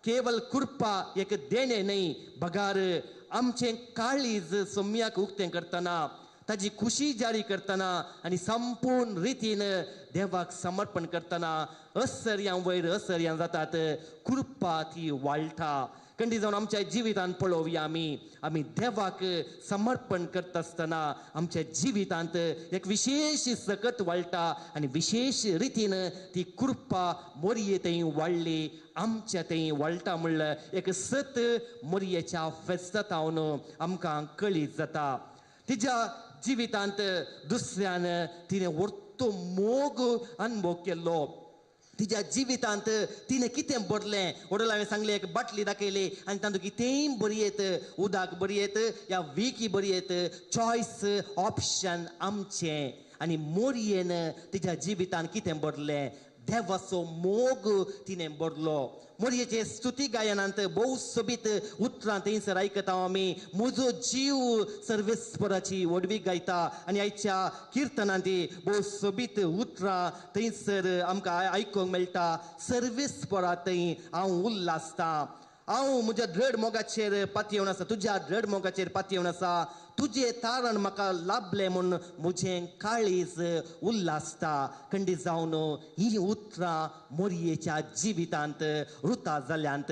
केवल कृपा एक देणे न्ही बगार आमचें काळीज सोम्याक उक्तें करतना ताजी खुशी जारी करतना आनी संपूर्ण रितीन देवाक समर्पण करतना असर्यां वयर असर्यां जातात कृपा ती वाळटा खंडी जावन आमच्या जिवितांत पळोवया आमी देवाक समर्पण करता आसतना आमच्या जिवितांत एक विशेष सकत वाळटा आनी विशेष रितीन ती कृपा मोरये थंय वाडली आमच्या थंय वाळटा म्हणल्यार एक सत मोरयेच्या फेस्तांत आमकां कळीत जाता तिच्या जिवितांत दुसऱ्यान तिणें व्हडतो मोग अनुभव केल्लो तिच्या जिवितांत तिणें कितें भरलें वडोल हांवें सांगलें एक बाटली दाखयली आनी तातूंत कितेंय बरयत उदक बरयत या विकी बरयत चॉयस ऑप्शन आमचें आनी मोरयेन तिच्या जिवितांत कितें भरलें देवाचो मोग तिणें बरलो मोरयेचे स्तुती गायनांत भोव सोबीत उतरां थंयसर आयकता आमी म्हजो जीव सर्वेस्पराची वडवी गायता आनी आयच्या किर्तनांत भोव सोबीत उतरां थंयसर आमकां आयकूंक मेळटा सर्वेस्परा थंय हांव उल्हासतां हांव म्हज्या दृढ मोगाचेर पातयेवन आसा तुज्या दृढ मोगाचेर पातयेवन आसा तुजें तारण म्हाका लाभलें म्हूण म्हजें काळीज उल्हासता खंडी जावन ही उतरां मोरयेच्या जिवितांत रुता जाल्यांत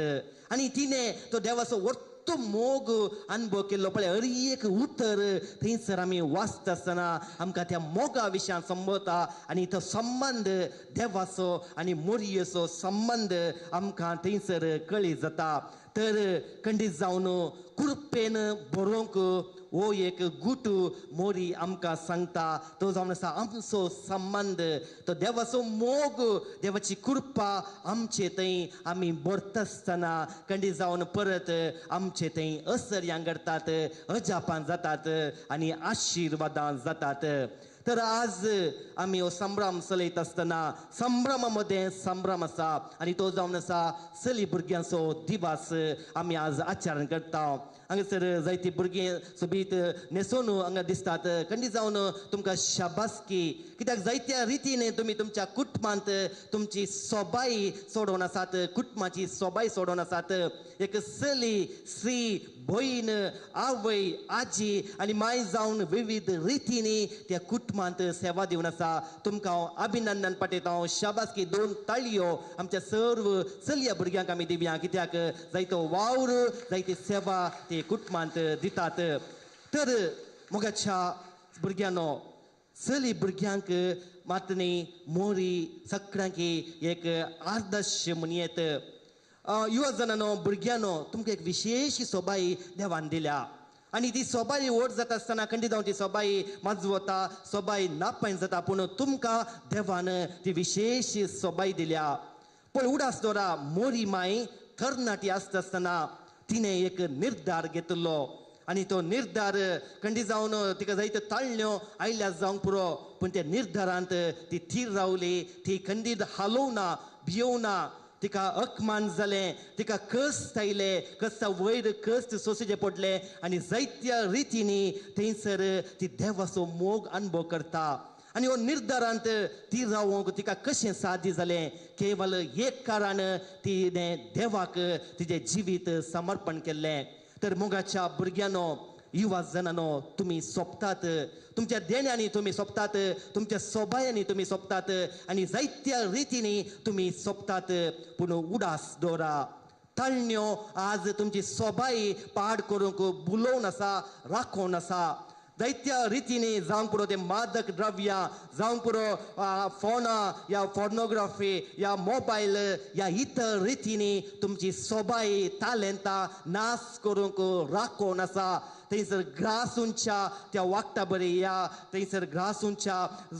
आनी तिणें तो देवाचो तो मोग अनुभव केल्लो पळय हर एक उतर थंयसर आमी वाचता आसतना आमकां त्या मोगा विशयान संबोधता आनी तो संबंद देवाचो आनी मोरयेचो संबंद आमकां थंयसर कळी जाता तर खंडीत जावन कुरपेन बरोवंक हो एक गुट मोरी आमकां सांगता तो जावन आसा आमचो संबंद तो देवाचो मोग देवाची कृपा आमचे थंय आमी भरता आसतना खंडीत जावन परत आमचे थंय असर्यां घडटात अजापां जातात आनी आशिर्वादां जातात तर आज आमी हो संभ्रम चलयता आसतना संभ्रमा मदें संभ्रम आसा आनी तो जावन आसा चली भुरग्यांचो दिवस आमी आज आचरण करता हांगासर जायतीं भुरगीं सोबीत न्हेसोन हांगा दिसतात खंडीत जावन तुमकां शाबासकी कित्याक जायत्या रितीन तुमी तुमच्या कुटुंबांत तुमची सोबाय सोडोवन आसात कुटुंबाची सोबाय सोडोवन आसात एक चली स्त्री भयण आवय आजी आनी माय जावन विविध रितींनी त्या कुटुंबांत सेवा दिवन आसा तुमकां हांव अभिनंदन पाठयता शाबासकी 2 ताळयो आमच्या सर्व चलया भुरग्यांक आमी दिवया कित्याक जायतो वावर जायती सेवा ते कुटुंबांत दितात तर मोगाच्या भुरग्यांनो चली भुरग्यांक मात न्ही मोरी सगळ्यांक एक आदर्श म्हणयेत युवजनांनो भुरग्यांनो तुमकां एक विशेश सोबाय देवान दिल्या आनी ती सोबाय व्हड जाता आसतना खंडीत जावन ती सोबाय माजवता सोबाय नापायन जाता पूण तुमकां देवान ती विशेष सोबाय दिल्या पळय उडास दोरा मोरी माय तरणाटी आसता आसतना तिणें एक निर्धार घेतलो आनी तो निर्धार खंडीत जावन तिका जायत्यो ताळण्यो आयल्या जावंक पुरो पूण त्या निर्धारांत ती थीर रावली ती खंडीत हालोवना भियोवना तिका अकमान जालें तिका कश्ट आयले कश्टा वयर कश्ट सोंसचे पडले आनी जायत्या रितींनी थंयसर ती देवाचो मोग अनुभव करता आनी हो निर्धारांत ती रावूंक तिका कशें साध्य जालें केवल एक कारण तिणें देवाक तिजें जिवीत समर्पण केल्लें तर मोगाच्या भुरग्यांनो युवा जनांनो तुमी सोंपतात तुमच्या देण्यांनी तुमी सोंपतात तुमच्या सोबायांनी तुमी सोंपतात आनी जायत्या रितींनी तुमी सोंपतात पूण उडास दवरा ताळण्यो आज तुमची सोबाय पाड करूंक बुलोवन आसा राखोवन आसा जायत्या रितींनी जावंक पुरो ते मादक द्रव्यां जावंक पुरो फोना या फॉर्नोग्राफी या मोबायल या इतर रितींनी तुमची सोबाय तालेंतां नाश करूंक राखोवन आसा थंयसर ग्रासूंच्या त्या वागता बरी या थंयसर ग्रासूंच्या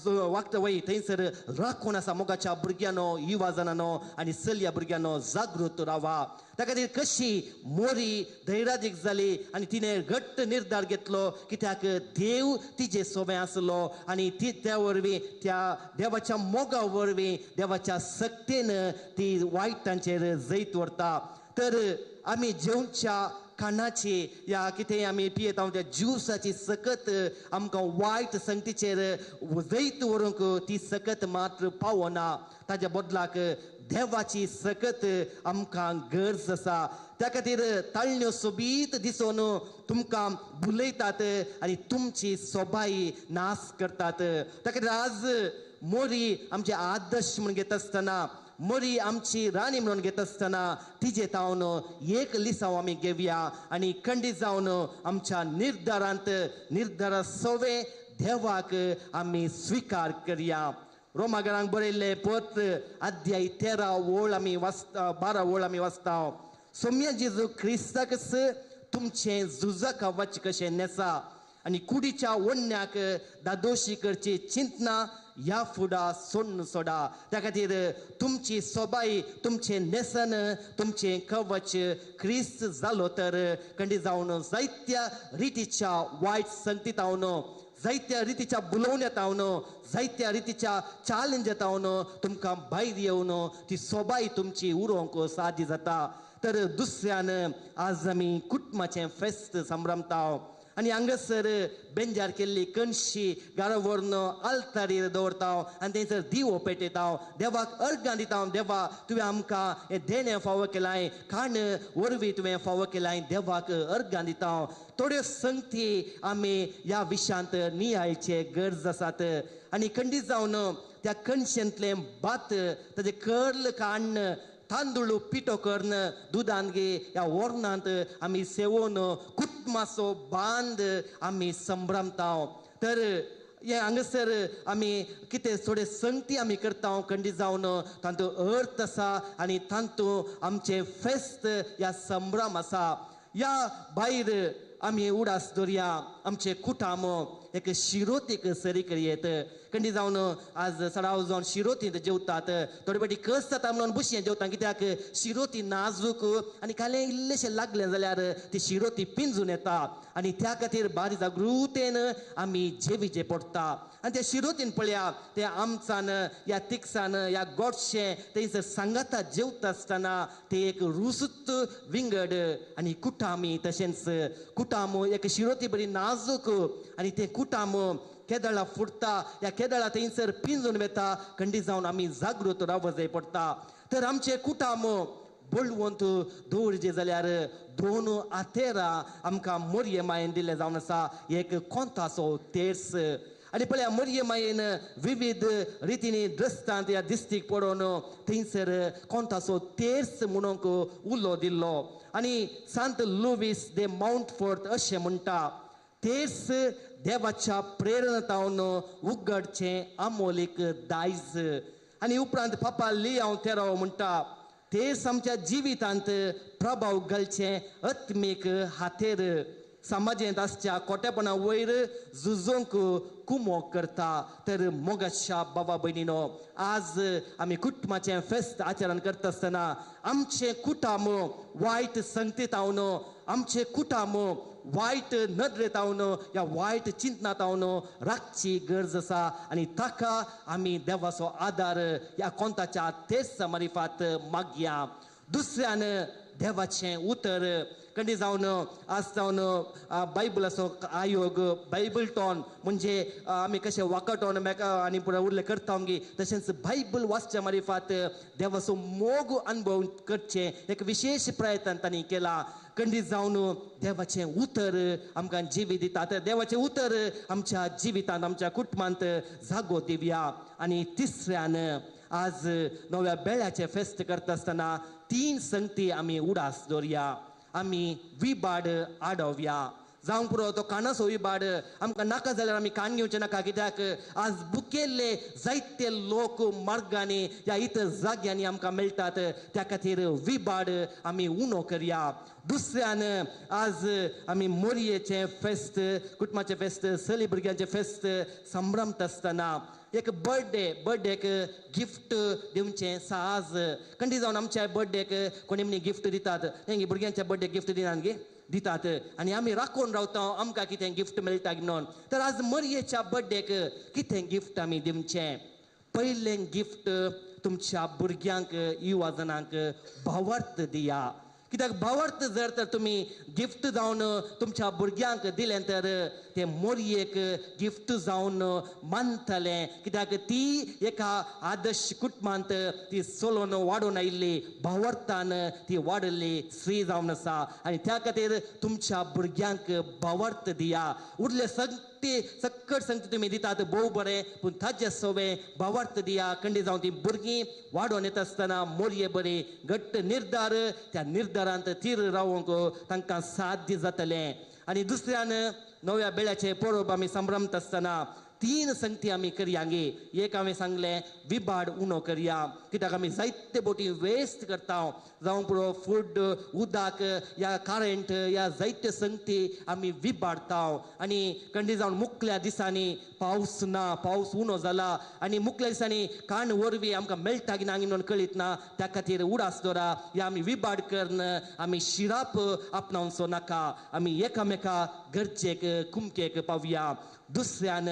वागता वय थंयसर राखून आसा मोगाच्या भुरग्यांनो युवा जनांनो आनी चलया भुरग्यांनो जागृत रावा त्या खातीर कशी मोरी धैर्यादीक जाली आनी तिणें घट्ट निर्धार घेतलो कित्याक देव तिजे सोबे आसलो आनी ती त्या वरवीं त्या देवाच्या मोगा वरवीं देवाच्या सक्तेन ती वायटांचेर जैत व्हरता तर आमी जेवच्या खाणाची या कितें आमी पियेता त्या ज्युसाची सकत आमकां वायट संगतीचेर जैत व्हरूंक ती सकत मात्र पावना ताच्या बदलाक देवाची सकत आमकां गरज आसा त्या खातीर ताळण्यो सोबीत दिसून तुमकां भुलयतात आनी तुमची सोबाय नाश करतात त्या खातीर आज मोरी आमचे आदर्श म्हूण घेता आसतना मोरी आमची राणी म्हणून घेता आसतना तिजे तावन एक लिसांव आमी घेवया आनी खंडीत जावन आमच्या निर्धारा सोवे देवाक आमी स्विकार करया रोमागरांक बरयल्ले पत्र अध्याय 13 ओळ आमी वाचता 12 ओळ आमी वाचता सौम्य जेजू क्रिस्ताकस तुमचें झुजाक वच कशें नेसा आनी कुडीच्या ओडण्याक दादोशी करची चिंतना ह्या फुडा सोडा त्या खातीर तुमची सोबाय तुमचें नेसन तुमचें कवच क्रिस्त जालो तर खंडीत जावन जायत्या रितीच्या वायट संगतीतावन जायत्या रितीच्या बुलोवन येतावन जायत्या रितीच्या चॅलेंज येतावन तुमकां भायर येवन ती सोबाय तुमची उरोवंक सादी जाता तर दुसऱ्यान आज आमी कुटुंबाचें फेस्त संभ्रमता आनी हांगासर बेंजार केल्ली कणशी गारा व्हरून आल्तारीर दवरता आनी थंयसर दिवो पेटयता देवाक अर्गां दिता देवा तुवें आमकां हें देणें फावो केलाय खाण वरवीं तुवें फावो केलाय देवाक अर्गां दिता थोड्यो संगती आमी ह्या विशयांत नियाळचे गरज आसात आनी खंडीत जावन त्या कणशेंतलें भात ताजें कर्ल काडन तांदूळ पिठो करून दुदान घे ह्या वर्णांत आमी सेवून कुटुंबाचो बांद आमी संभ्रमता तर हे हांगासर आमी कितें थोडे संगती आमी करता खंडीत जावन तांतूं अर्थ आसा आनी तांतूं आमचें फेस्त ह्या संभ्रम आसा ह्या भायर आमी उडास दवरया आमचे कुटाम एक शिरोतीक सरी करयेत खंडी जावन आज सडाव जावन शिरोतींत जेवतात थोडे फावटी कस जाता म्हणून बुशें जेवता कित्याक शिरोती नाजूक आनी कालें इल्लेशें लागलें जाल्यार ती शिरोती पिंजून येता आनी त्या खातीर बारी जागृतेन आमी जेवीचें पडटा आनी त्या शिरोतीन पळया ते आमचान ह्या तिकसान ह्या गोडशें थंयसर सांगाता जेवता आसतना ते एक रुसूत विंगड आनी कुटामी तशेंच कुटाम एक शिरोती बरी नाजूक आनी ते कुटाम केदळा फुटता ह्या केदळा थंयसर पिंजून वेता खंडी जावन आमी जागृत रावप जाय पडटा तर आमचे कुटाम बळवंत दवरचे जाल्यार 2 आतेरां आमकां मोरये मायेन दिले जावन आसा एक कोंताचो तेर्स आनी पळया मोरये मायेन विविध रितीनी द्रस्तांत ह्या दिस्तीक पडोवन थंयसर कोंताचो तेर्स म्हणूंक उलो दिल्लो आनी सांत लुईस दे माउंटफोर्ट अशें म्हणटा तेर्स देवाच्या प्रेरणातावन उगडचें आमोलीक दायज आनी उपरांत पापा लियाव तेराव म्हणटा तेर्स आमच्या जिवितांत प्रभाव घालचें आत्मीक हातेर समाजेंत आसच्या खोटेपणा वयर झुजोवंक कुमोग करता तर मोगाच्या बाबा भयणीनो आज आमी कुटुंबाचें फेस्त आचरण करता आसतना आमचें कुटाम वायट संगतीतावन आमचें कुटाम वायट नदरेतावन ह्या वायट चिंतनातावन राखची गरज आसा आनी ताका आमी देवाचो आदार ह्या कोंताच्या तेर्सा मारिफात मागया दुसऱ्यान देवाचें उतर खंडी जावन आज जावन बायबलाचो आयोग बायबल टॉन म्हणजे आमी कशें वाकटोन मेका आनी पुरो उरलें करता गी तशेंच बायबल वाचच्या मारिफात देवाचो मोग अनुभव करचें एक विशेष प्रयत्न तांणी केला खंडीत जावन देवाचें उतर आमकां जिवी दिता तर देवाचें उतर आमच्या जिवितांत आमच्या कुटुंबांत जागो दिवया आनी तिसऱ्यान आज नव्या बेळ्याचें फेस्त करता आसतना 3 संगती आमी उडास दवरया आमी विबाड आडोवया जावंक पुरो तो कानाचो विबाड आमकां नाका जाल्यार आमी कान घेवचें नाका कित्याक आज बुकेल्ले जायते लोक मार्गांनी ह्या इतर जाग्यांनी आमकां मेळटात त्या खातीर विबाड आमी उणो करया दुसऱ्यान आज आमी मोरयेचें फेस्त कुटुंबाचें फेस्त चली भुरग्यांचें फेस्त संभ्रमता आसतना एक बर्थडेक गिफ्ट दिवचें साज खंडी जावन आमच्या बर्थडेक कोणी मनी गिफ्ट दितात तेंगे भुरग्यांच्या बर्थडेक गिफ्ट दिनात गे दितात आनी आमी राखून रावता आमकां कितें गिफ्ट मेळटा म्हणून तर आज मरयेच्या बर्थडेक कितें गिफ्ट आमी दिवचें पयलें गिफ्ट तुमच्या भुरग्यांक युवा जनांक भावार्थ दिया कित्याक भावार्थ जर तर तुमी गिफ्ट जावन तुमच्या भुरग्यांक दिलें तर ते मोरयेक गिफ्ट जावन मानतलें कित्याक ती एका आदर्श कुटुंबांत ती चलोवन वाडून आयिल्ली भावार्थान ती वाडली स्त्री जावन आसा आनी त्या खातीर तुमच्या भुरग्यांक भावार्थ दिया उरले सकट संगती तुमी दितात भोव बरें पूण ताचे सवे भावार्थ दिया खंडी जावन ती भुरगीं वाडोवन येता आसतना मोरये बरी घट्ट निर्धार त्या निर्धारांत तीर रावंक तांकां साध्य जातलें आनी दुसऱ्यान नव्या बेळ्याचें पळोवप आमी संभ्रमता आसतना 3 संगती आमी करया गे एक हांवें सांगलें विबाड उणो करया कित्याक आमी जायते बोटी वेस्ट करता जावं पुरो फूड उदक ह्या करंट ह्या जायते संगती आमी विबाडता आनी खंडी जावन मुखल्या दिसांनी पावस ना पावस उणो जाला आनी मुखल्या दिसांनी काण वरवीं आमकां मेळटा की ना म्हणून कळीत ना त्या खातीर उडास दवरा हे आमी विबाड करन आमी शिराप आपणावचो नाका आमी एकामेका गरजेक कुमकेक पावया दुसऱ्यान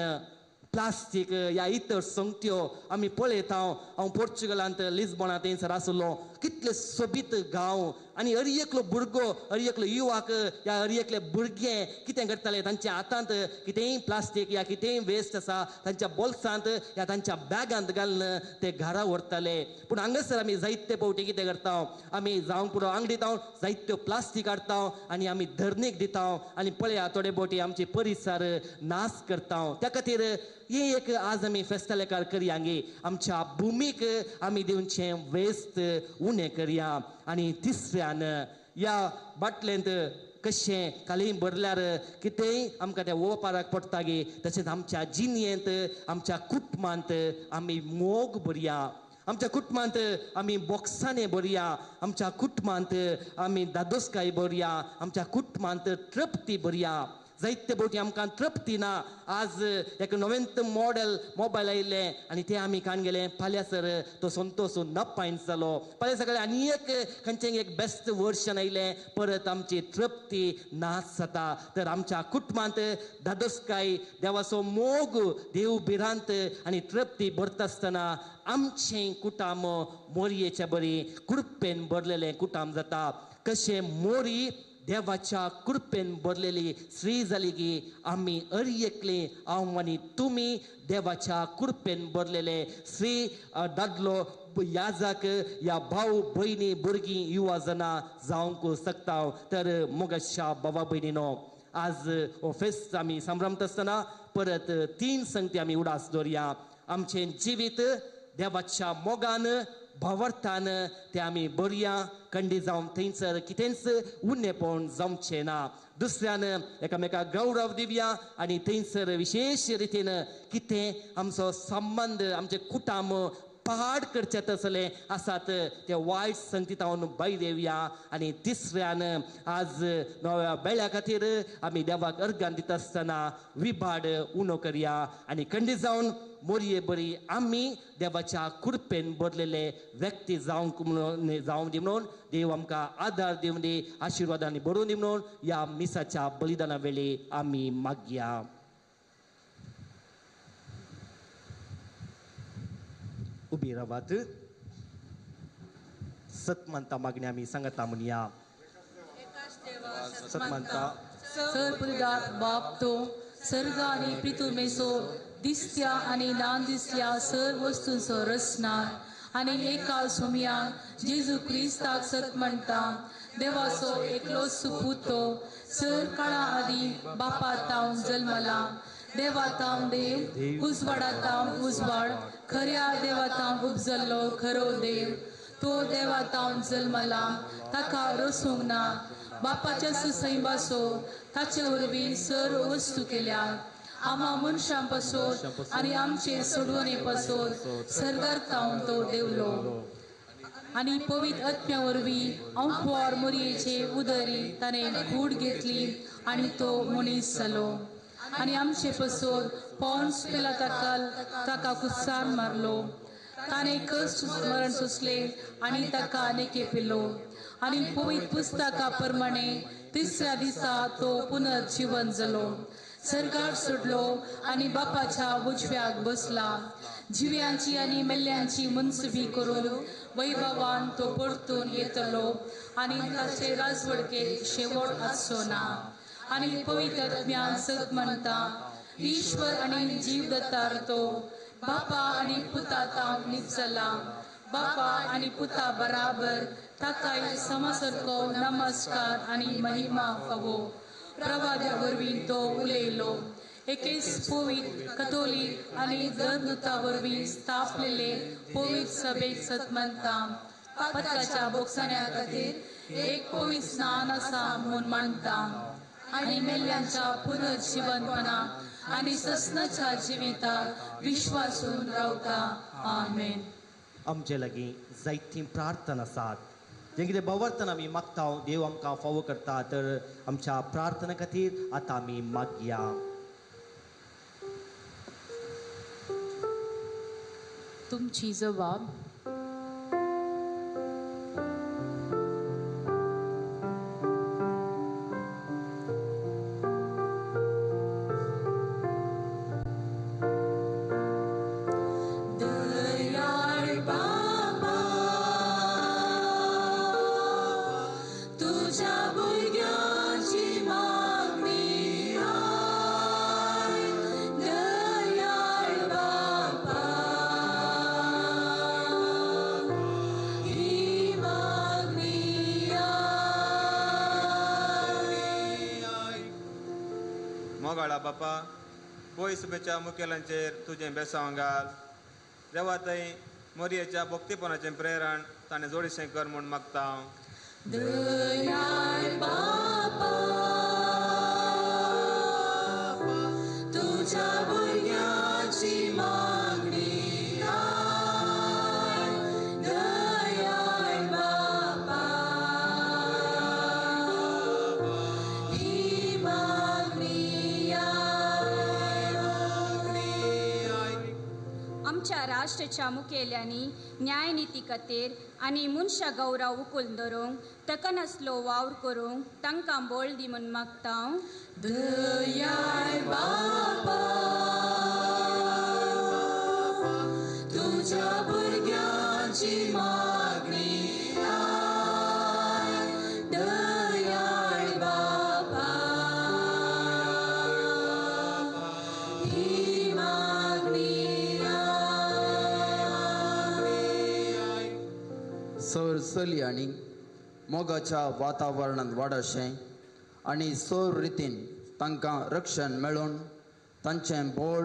प्लास्टीक ह्या इतर संगत्यो आमी पळयता हांव पोर्चुगलांत लिस्बोनांत थंयसर आसलो कितले सोबीत गांव आनी हर एकलो भुरगो हर एकलो युवाक या हर एकले भुरगे कितें करताले तांच्या हातांत कितेंय प्लास्टीक या कितेंय वेस्ट आसा तांच्या बोल्सांत या तांच्या बॅगांत घालून ते घरा व्हरताले पूण हांगासर आमी जायते फावटी कितें करता आमी जावंक पुरो अंगडीत जायत्यो प्लास्टीक हाडटा आनी आमी धरणीक दिता आनी पळया थोडे फावटी आमचे परिसर नाश करता त्या खातीर हे एक आज आमी फेस्तालेकार करया गे आमच्या भुमीक आमी दिवचे वेस्ट उणें करया आनी तिसऱ्यान या बाटलेंत कशें कालीं भरल्यार कितेंय आमकां तें वोपाराक पडटा गे तशेंच आमच्या जिणयेंत आमच्या कुटुंबांत आमी मोग भरया आमच्या कुटुंबांत आमी बॉक्सांनी भरया आमच्या कुटुंबांत आमी दादोसकाय भरया आमच्या कुटुंबांत तृप्ती भरया जायते फावटी आमकां तृप्ती ना आज एक नवेंत मॉडेल मोबायल आयिल्ले आनी ते आमी कान गेले फाल्यां सर तो संतोश नपायन्स जालो फाल्यां सकाळीं आनी एक खंयचें एक बेस्ट वर्शन आयलें परत आमची तृप्ती नाश जाता तर आमच्या कुटुंबांत दादोसकाय देवाचो मोग देव भिरांत आनी तृप्ती भरता आसतना आमचें कुटाम मोरयेच्या बरी कृपेन भरलेलें कुटाम जाता कशें मोरी देवाच्या कृपेन भरलेली श्री जाली की आमी हर एकले हांव आनी तुमी देवाच्या कृपेन भरलेले श्री दादलो याजक या भाऊ भयणी भुरगीं युवा जनां जावंक शकता तर मोगाच्या भावा भयणीनो आज हो फेस्त आमी संभ्रमत आसतना परत 3 संगती आमी उडास दवरया आमचें जिवीत देवाच्या मोगान भावार्थान ते आमी बरया कंडी जावन थंयसर कितेंच उणेपण जावचें ना दुसऱ्यान एकामेकाक गौरव दिवया आनी थंयसर विशेश रितीन कितें आमचो संबंध आमचे कुटाम पाड करचे तसले आसात ते वायट संगतींतावन भायर येवया आनी तिसऱ्यान आज नव्या बेळ्या खातीर आमी देवाक अर्गान दिता आसतना विभाड उणो करया आनी खंडी जावन मोरये बरी आमी देवाच्या कृपेन भरलेले व्यक्ती जावंक जावं दी म्हणून देव आमकां आदार दिवन दी आशिर्वादांनी भरून दी म्हणून ह्या मिसाच्या बलिदाना वेळी आमी मागया उबी रावात सतमंता मागणी आमी सांगता म्हणया सतमंता सर पुलिदात बाप तो सर्ग आणि पृथ्वीमेसो दिसत्या आणि नान दिसल्या सर वस्तूंचो रचणार आणि एका सोमयाक जेजू क्रिस्ताक सत म्हणटा देवाचो एकलो सुपूतो सर काळा आदी बापा तावन जल्मला देवातां देव उजवाडातां उजवाड खऱ्या देवातां उपजल्लो खरो देव तो देवातां जल्मला ताका रसूंक ना बापाच्या सुसैबासो ताचे वरवीं सर वस्तू केल्या आम्हा मनशां पासोन आनी आमचे सोडवणे पासोन सरगार तावन तो देवलो आनी पवित्र आत्म्या वरवीं अंकवार मोरयेचे उदरी ताणें कूड घेतली आनी तो मनीस जालो आनी आमचे पासोन पॉन्स पिलाताकाल ताका कुसार मारलो ताणें कश्ट मरण सोंसले आनी ताका आनेके पिलो आनी पवित्र पुस्तका प्रमाणे तिसऱ्या दिसा तो पुनर्जीवन जालो सरकार सोडलो आनी बापाच्या उजव्याक बसला जिव्यांची आनी मेल्ल्यांची मनसुबी करून वैभवान तो परतून येतलो आनी ताचे राजवडकेक शेवट आसचो ना आनी पवित्र आत्म्यान सत म्हणटा ईश्वर आनी जीवदत्तार तो बापा आनी पुता तांव निपजला बापा आनी पुता बराबर ताकाय समासारको नमस्कार आनी महिमा फावो प्रवाद्या वरवीं तो उलयलो एकेच पवित्र कथोलीक आनी धर्मदूता वरवीं स्थापलेले पवित्र सभेक सत म्हणटा पदकाच्या बोगसाण्या खातीर एक पवित्र स्नान आसा म्हूण मानता आनी मेल्ल्यांच्या पुनर्जीवनपणा आनी ससनाच्या जिविताक विश्वासून रावता आमेन आमचे लागीं जायतीं प्रार्थना आसात जें कितें भवार्थन आमी मागता देव आमकां फावो करता तर आमच्या प्रार्थने खातीर आतां आमी मागया तुमची जबाब मोगाळा बापा बोय सभेच्या मुखेलांचेर तुजें बेसांव घाल. देवा थंय मोरयेच्या भक्तीपणाचें प्रेरण ताणें जोडीशें कर म्हूण मागता. दयाळ बापा तुझ्या भुरग्याची मागणी आय. दयाळ बापा ही मागणी आय. आमच्या राष्ट्राच्या मुखेल्यांनी न्यायनिती खातीर आनी मनशा गौरव उखून धरूंक ताका नासलो वावर करूंक तांकां बळ दी म्हूण मागता. दयाळ बापा तुझ्या भुरग्याची मागणी आय. दयाळ बापा ही मागणी आय. सर चली आनी मोगाच्या वातावरणांत वाडशें आनी सर रितीन तांकां रक्षण मेळून तांचें बळ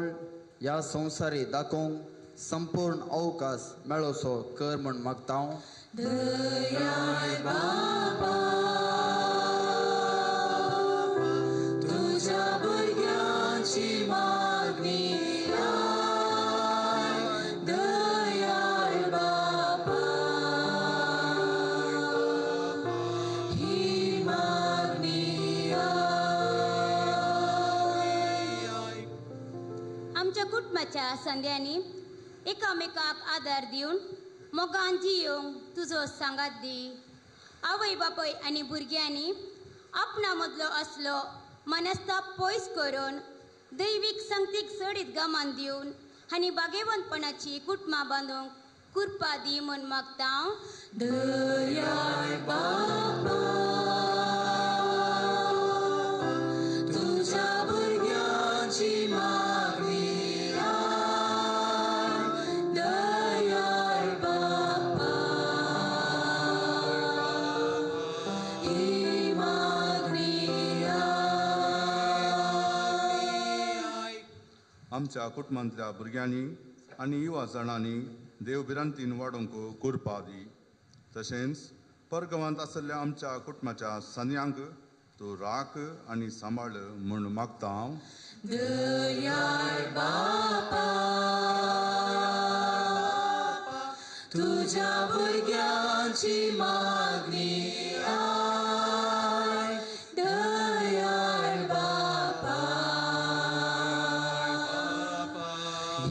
ह्या संवसारी दाखोवंक संपूर्ण अवकाश मेळोसो कर म्हूण मागता. दयाळ बापा तुझ्या भुरग्याची मागणी आय. दयाळ बापा ही मागणी आय. आमच्या कुटुंबाच्या संध्यांनी एकामेकाक आदार दिवन मोगान जियोंक तुजो सांगात दी. आवय बापय आनी भुरग्यांनी आपणा मदलो असलो मनस्ताप पयस करून दैवीक संगतीक चडीत गमान दिवन आनी बागेवंतपणाची कुटुंबां बांदूंक कृपा दी म्हूण मागता. दयाळ बापा तुझ्या भुरग्याची मागणी आय. दयाळ बापा ही मागणी आय. आमच्या कुटुंबांतल्या भुरग्यांनी आनी युवा जाणांनी देवबिरांतीन वाडोवंक कृपा दी. तशेंच परगांवांत आसलेल्या आमच्या कुटुंबाच्या सन्यांक तूं राख आनी सांबाळ म्हूण मागता. दयाळ बापा तुझ्या भुरग्याची मागणी आय. दयाळ बापा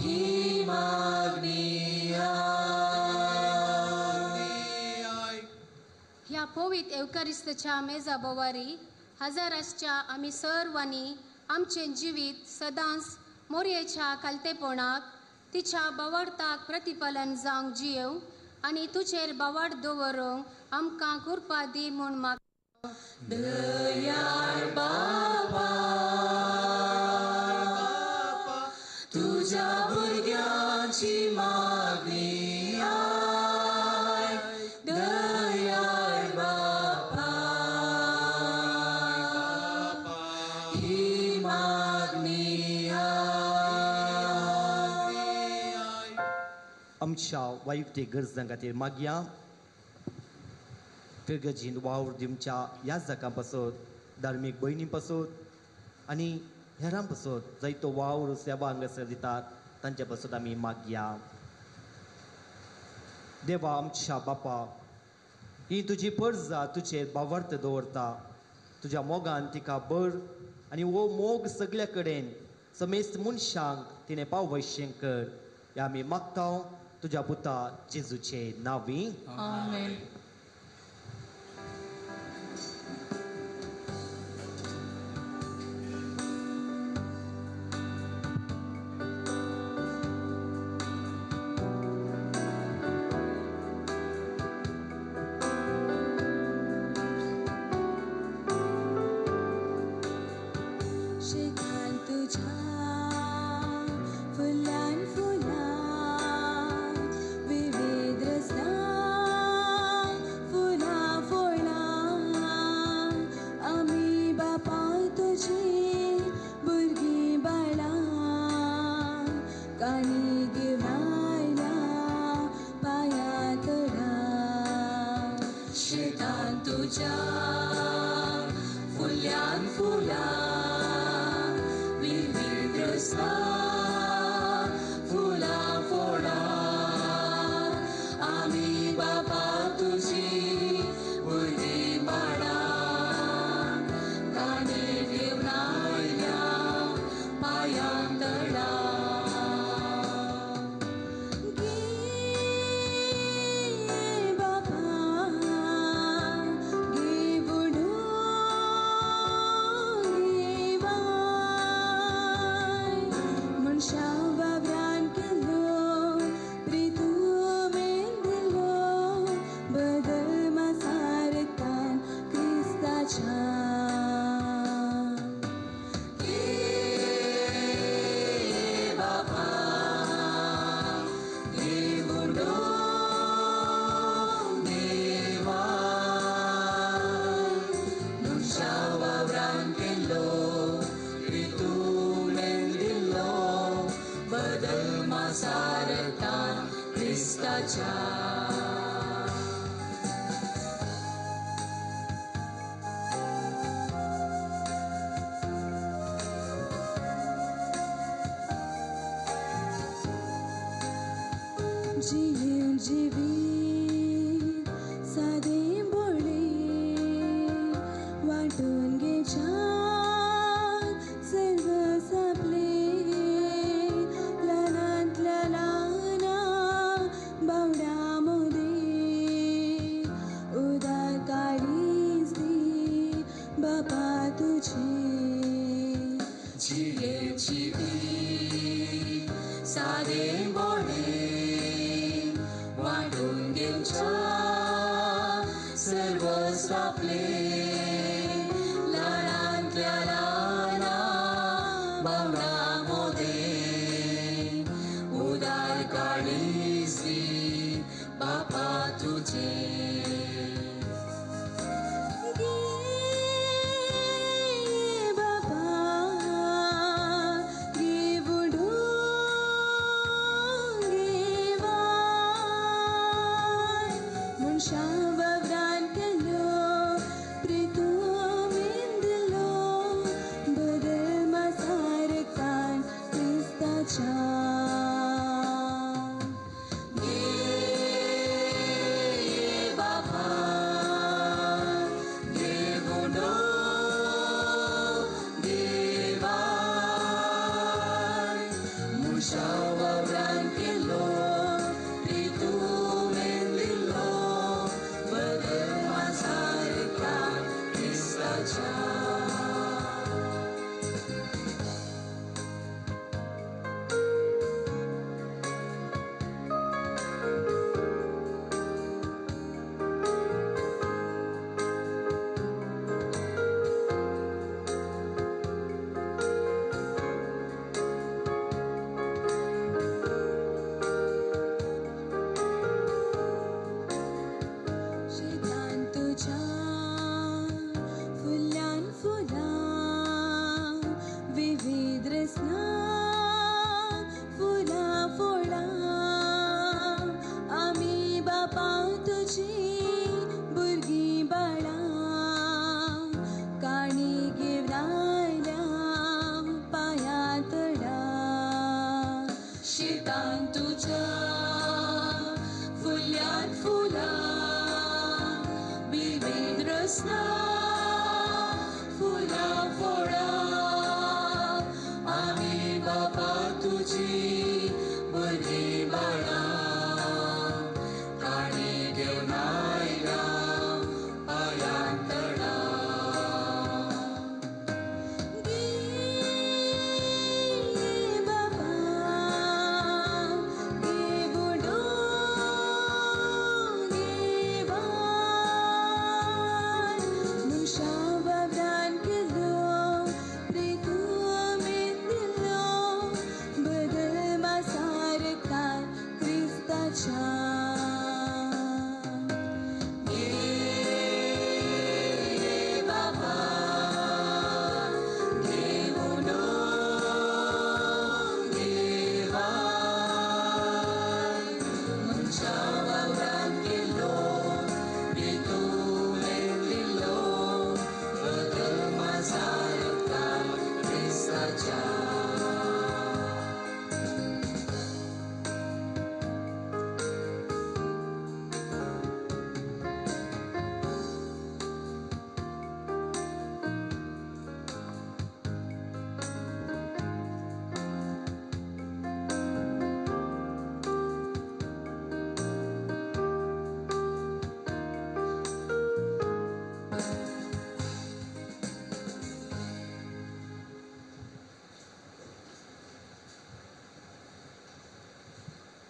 ही मागणी आय. ह्या पवित्र एवकारिस्तच्या मेजा बोवारी हजाराच्या आमी सर्वांनी आमचें जिवीत सदांच मोरयेच्या कालतेपणाक तिच्या बवाडताक प्रतिफलन जावंक जियेव आनी तुजेर बवाड दवरूंक आमकां कृपा दी म्हूण मागता. दयाळ बापा तुझ्या भुरग्याची मागणी आय. दयाळ बापा ही मागणी आय. आमच्या वैयक्तीक गरजां खातीर मागया. फिरगजीन वावर दिवच्या ह्या जाकां पासून धार्मीक भयणी पासून आनी हेरां पासून जायतो वावर सेवा हांगासर दितात तांचे पासून आमी मागया. देवा आमच्या बापा ही तुजी परजा तुजेर बावर्त दवरता. तुज्या मोगान तिका बर आनी वो मोग सगळ्या कडेन समेस्त मनशांक तिणें पावयशें कर. हें आमी मागता तुज्या पुता जेजूचे नांवी. आमेन. शिखान तुझ्या फुलान फुलां विविध रसां तुला विविध रस्ता फुला फोडा आम्ही बाबा तुझी उर्दी माडा काने ठेवणाऱ्या पायांतळा जीवन जीवित साधे बोळे वाटून घे छान सर्व सापले लहानातल्या लहाना बावड्यामध्ये उदार काळीच दे बापा तुझे जिये जीवित साधे बोळे वाटून घेऊच्या सर्व सापले लहानातल्या लहाना बावडामध्ये उदार काळीच दे बापा तुझे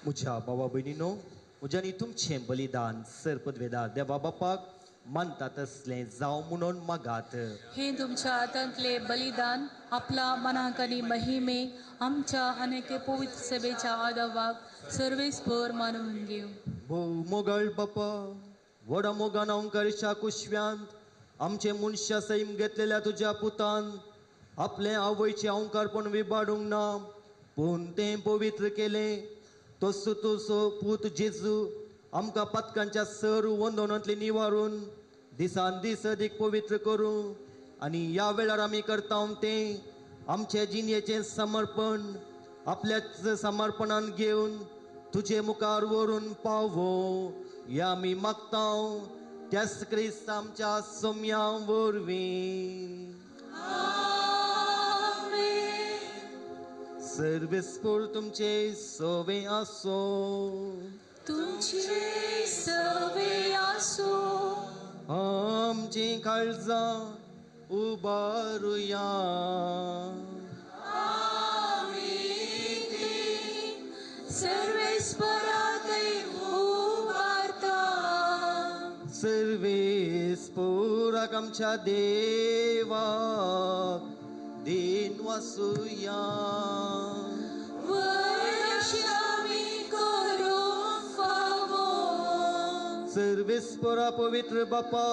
म्हज्या भावा भयणीनो, म्हज्यानी तुमचें बलिदान सर पदवेदार देवा बापाक मानता तसलें जावं म्हणून मागात. हे तुमच्या हातांतले बलिदान आपल्या मनाक आणि महिमेक आमच्या अनेक पवित्र सभेच्या आदवाक सर्वेस्पर मानून घेऊ. भोव मोगाळ बापा, व्हडा मोगान ओंकारेच्या कुशव्यांत आमचे मनशा सैम घेतलेल्या तुज्या पुतान आपले आवयचे ओंकारपण विबाडूंक ना, पूण तें पवित्र केलें. तसो तुजो पूत जेजू आमकां पातकांच्या सर वंदनांतली निवारून दिसान दीस अदीक पवित्र करूं. आनी ह्या वेळार आमी करता तें आमचे जिणेचें समर्पण आपल्याच समर्पणान घेवन तुजे मुखार व्हरून पावो हें आमी मागता त्याच क्रिस्त आमच्या सोम्या वरवीं. सर्वेस्पर तुमचे सवे आसो. तुमचे सवे आसो. आमची काळजां उबारुया. सर्वेस्पराकय उबारता. सर्वेस्पराक आमच्या देवाक दिन वासुया. सर्वेस्परा पवित्र बापा,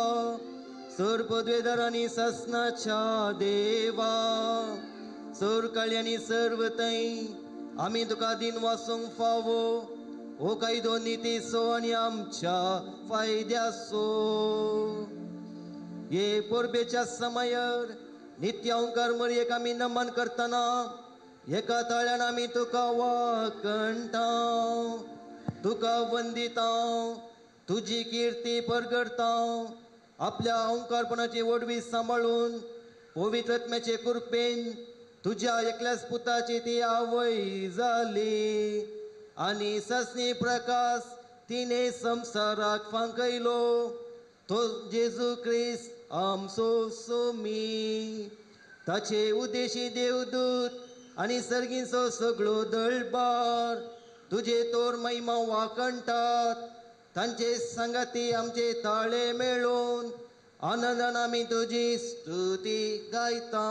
सर पदवेदारांनी ससनाच्या देवा, सर काळ्यांनी सर्व थंय आमी तुका दिन वासूंक फावो. हो कायदो नितीसो आनी आमच्या फायद्यासो. हे परबेच्या समयार नित्य ओंकार मरयेक आमी नमन करतना एका ताळ्यान आमी तुका वाकणटा, तुका वंदिता, तुजी कीर्ती परगडता. आपल्या ओंकारपणाची वडवी सांबाळून पवित्र आत्म्याचे कृपेन तुज्या एकल्याच पुताची ती आवय जाली आनी ससनी प्रकाश तिने संसाराक फांकयलो. तो जेजू क्रिस्त आमचो सोमी. ताचे उद्देशी देवदूत आनी सर्गीचो सगळो दळबार तुजे तोर महिमा वाकणटात. तांचे संगती आमचे ताळे मेळून आनंदान आमी तुजी स्तुती गायता.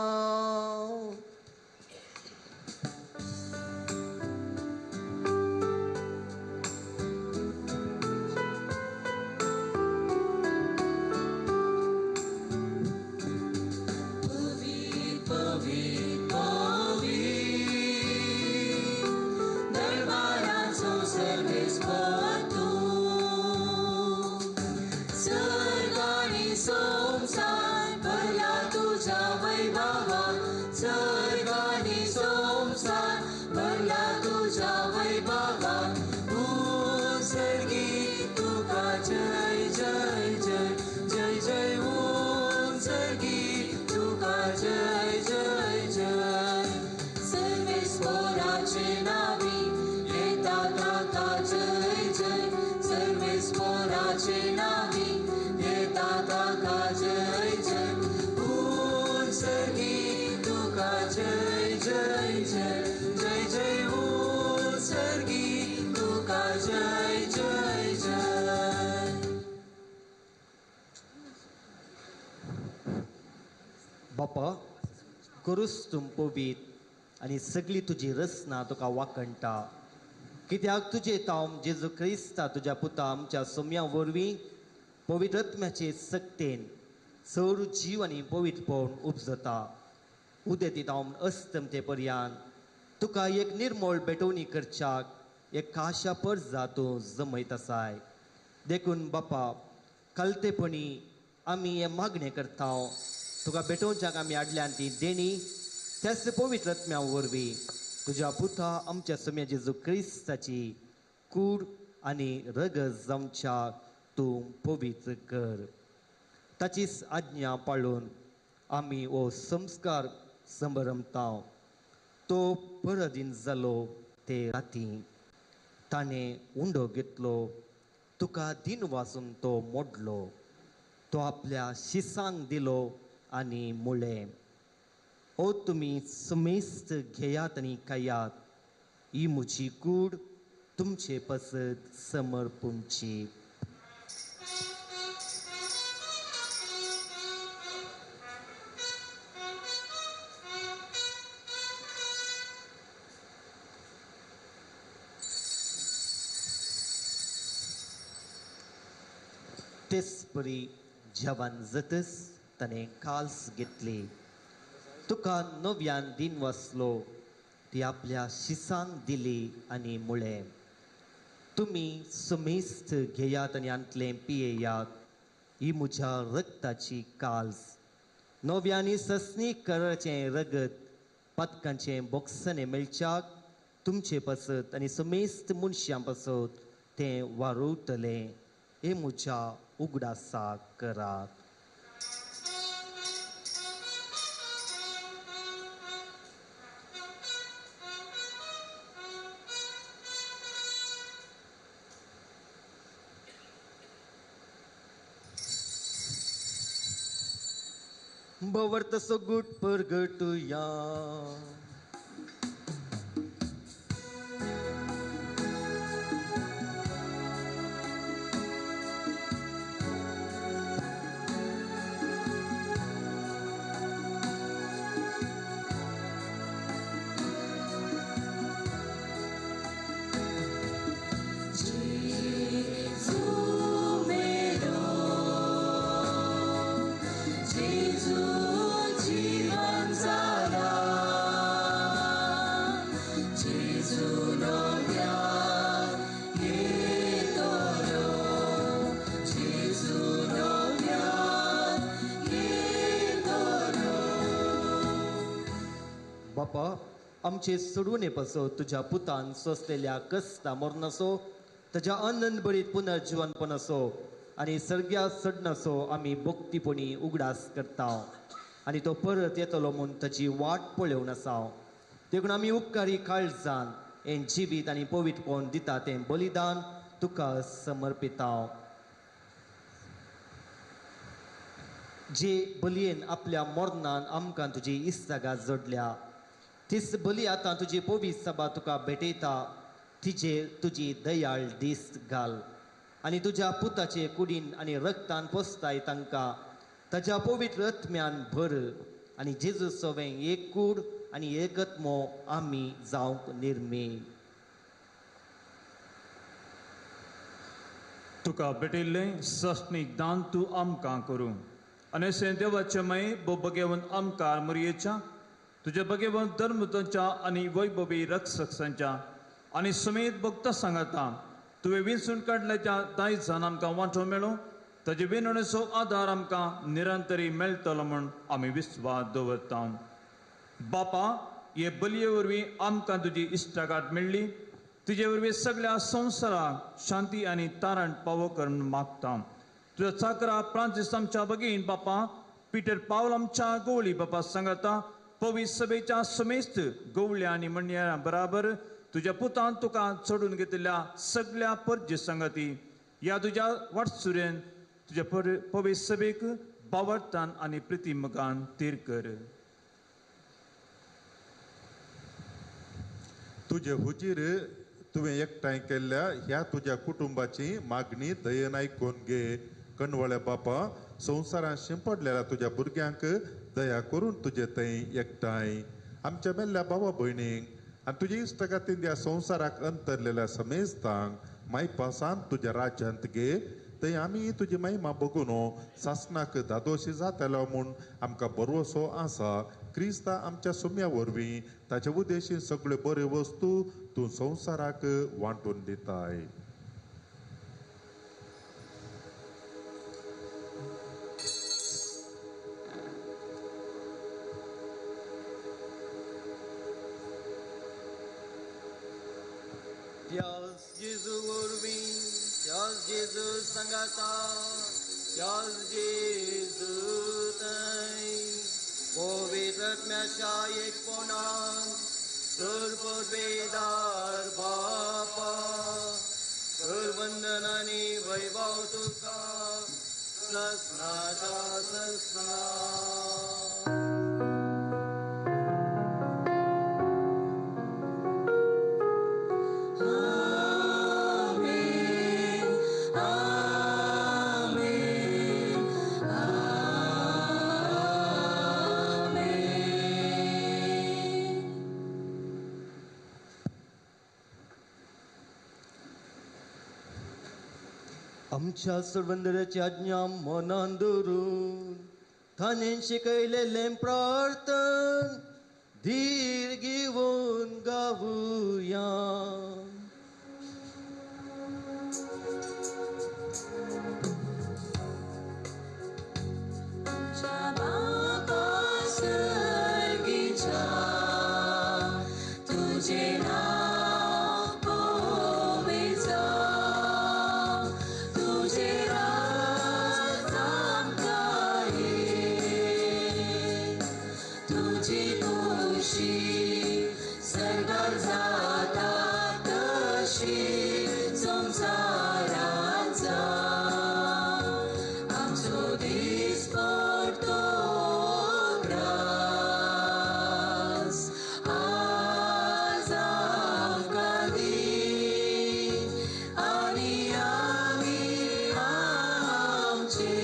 बापा, करूस तुम पवित आनी सगळी तुजी रचना तुका वाकणटा. कित्याक तुजे ताम जेजू क्रिस्ता तुज्या पुता आमच्या सोम्या वरवीं पवित्र आत्म्याचे सक्तेन सर जीव आनी पवित्रपण उपजता. उदेती ताम अस्तमते पर्यान तुका एक निर्मळ बेटवणी करच्याक एक खाशा परजा तूं जमयत आसाय. देखून बापा, कलतेपणी आमी हे मागणें करता तुका बेटोवच्याक आमी हाडल्यान ती देणी त्याच पवित्र आत्म्या वरवीं तुज्या पुता आमच्या सोम्या जेजू क्रिस्ताची कूड आनी रगत जावच्याक तूं पवित्र कर. ताचीच आज्ञा पाळून आमी हो संस्कार संभरमता. तो परदीन जालो ते राती ताणें उंडो घेतलो, तुका दिन वाचून तो मोडलो. तो आपल्या शिसांक दिलो आनी मुळे, ओ तुमी समेस्त घेयात आनी खायात. ही म्हजी कूड, तुमचे पसत समर्पूंची. तेचपरी जेवण जातच ताणें काल्स घेतली. तुका नव्यान दिन वसलो ती आपल्या शिसांक दिली आनी म्हळें, तुमी समेस्त घेयात आनी अंतलें पियेयात, ही म्हज्या रगताची काल्स. नव्यांनी ससनी कराचें रगत पदकांचें बोक्सने मेळच्याक तुमचे पसत आनी समेस्त मनशां पसत तें वारुतलें. हे म्हज्या उगडासाक करात. बवर्त सगुट परगटुया. बापा, आमचे सोडून पसो तुझ्या पुतान सोंसलेल्या कस्ता मरणासो, तुझ्या आनंद भरीत पुनर्जीवनपण असो आनी सर्ग्या सडणासो आमी भक्तीपणी उगडास करता आनी तो परत येतलो म्हूण ताची वाट पळोवन आसा. देखून आमी उपकारी काळजान हें जिवीत आनी पवित्रपण दिता तें बलिदान तुका समर्पिता. जे बलयेन आपल्या मरणान आमकां तुजी इस्तागा जोडल्या, तीच बली आतां तुजी पवित्र सभा तुका भेटयता. तिजेर तुजी दयाळ दिस्त घाल आनी तुज्या पुताचे कुडीन आनी रक्तान पोसताय तांकां ताज्या पवित्र आत्म्यान भर आनी जेजू सोवें एक कूड आनी एकत्मो आमी जावंक निर्मे. तुका भेटयल्लें सस्नीक दान तूं आमकां करूं आनी अशें देवाचे मये बगेवन आमकां मरयेच्या तुज्या बगेवन धर्मतांच्या आनी वैभवी रक्षसांच्या आनी समेत भक्त सांगाता तुवें विंचून काडल्याच्या दायजान आमकां वांटो मेळो. ताजे विनवणेचो आदार आमकां निरंतरी मेळटलो म्हूण आमी विस्वास दवरता. बापा, हे बलये वरवीं आमकां तुजी इश्टागाट मेळ्ळी. तुजे वरवीं सगळ्या संवसाराक शांती आनी तारण पावो करून मागता. तुज्या चाकरा फ्रांसीस आमच्या भगीन बापा, पिटर पावल आमच्या गवळी बापा सांगाता पवित्र सभेच्या समेस्त गवळ्या आनी म्हणयां बराबर तुज्या पुतान तुका चडून घेतिल्ल्या सगळ्या परजे संगती ह्या तुज्या वाटसुरेन तुज्या पवित्र सभेक बावरतान आनी प्रितीमगान तीर कर. तुजे हुजीर तुवें एकठांय केल्ल्या ह्या तुज्या कुटुंबाची मागणी दयेन आयकून घे. कणवळ्या बापा, संवसारांत शिंपडलेल्या तुज्या भुरग्यांक दया करून तुजे थंय एकठांय. आमच्या मेल्ल्या भावा भयणींक आनी तुजे इश्टगातीन ह्या संवसाराक अंतरलेल्या समेस्तांक मायपासान तुज्या राज्यांत घे. थंय आमी तुजी महिमा बगून सासणाक दादोशी जातलो म्हूण आमकां बरवसो आसा. क्रिस्ता आमच्या सुम्या वरवीं ताचे उद्देशीन सगळ्यो बऱ्यो वस्तू तूं संवसाराक वांटून दिताय. त्याच जेजू वरवीं त्याच जेजू सांगाता त्याच जेजू थंय पवित्र आत्म्याच्या एकपणान सर्ववेदार बापा सर्वंदन आनी वैभव तुका सस्नाचा सस्ना. Oh आमच्या सर्वंदराची आज्ञा मनान दवरून ताणें शिकयलेलें प्रार्थन धीर घेवन गावुया. तुझे नाव पवित्र, तुझे राज आमकां ये, तुझी खुशी सर्गार जाता तशी संवसारांत जावं. आमचो दीस पडतो ग्रास आज आमकां दी, आनी आमी आमचे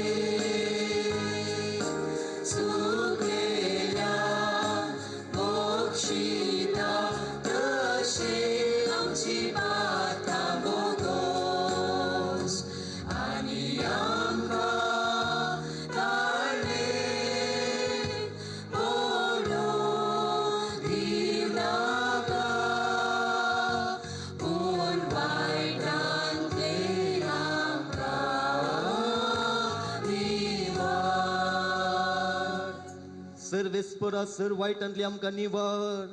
चुकलेल्या बक्षिता तशे आमची बाता बोगोस, आनी आमकां ताळणे पडूं दिनाका, पूण वायटांतले आमकां निवार. सर्वेस्परा सर वायटांतली आमकां निवार,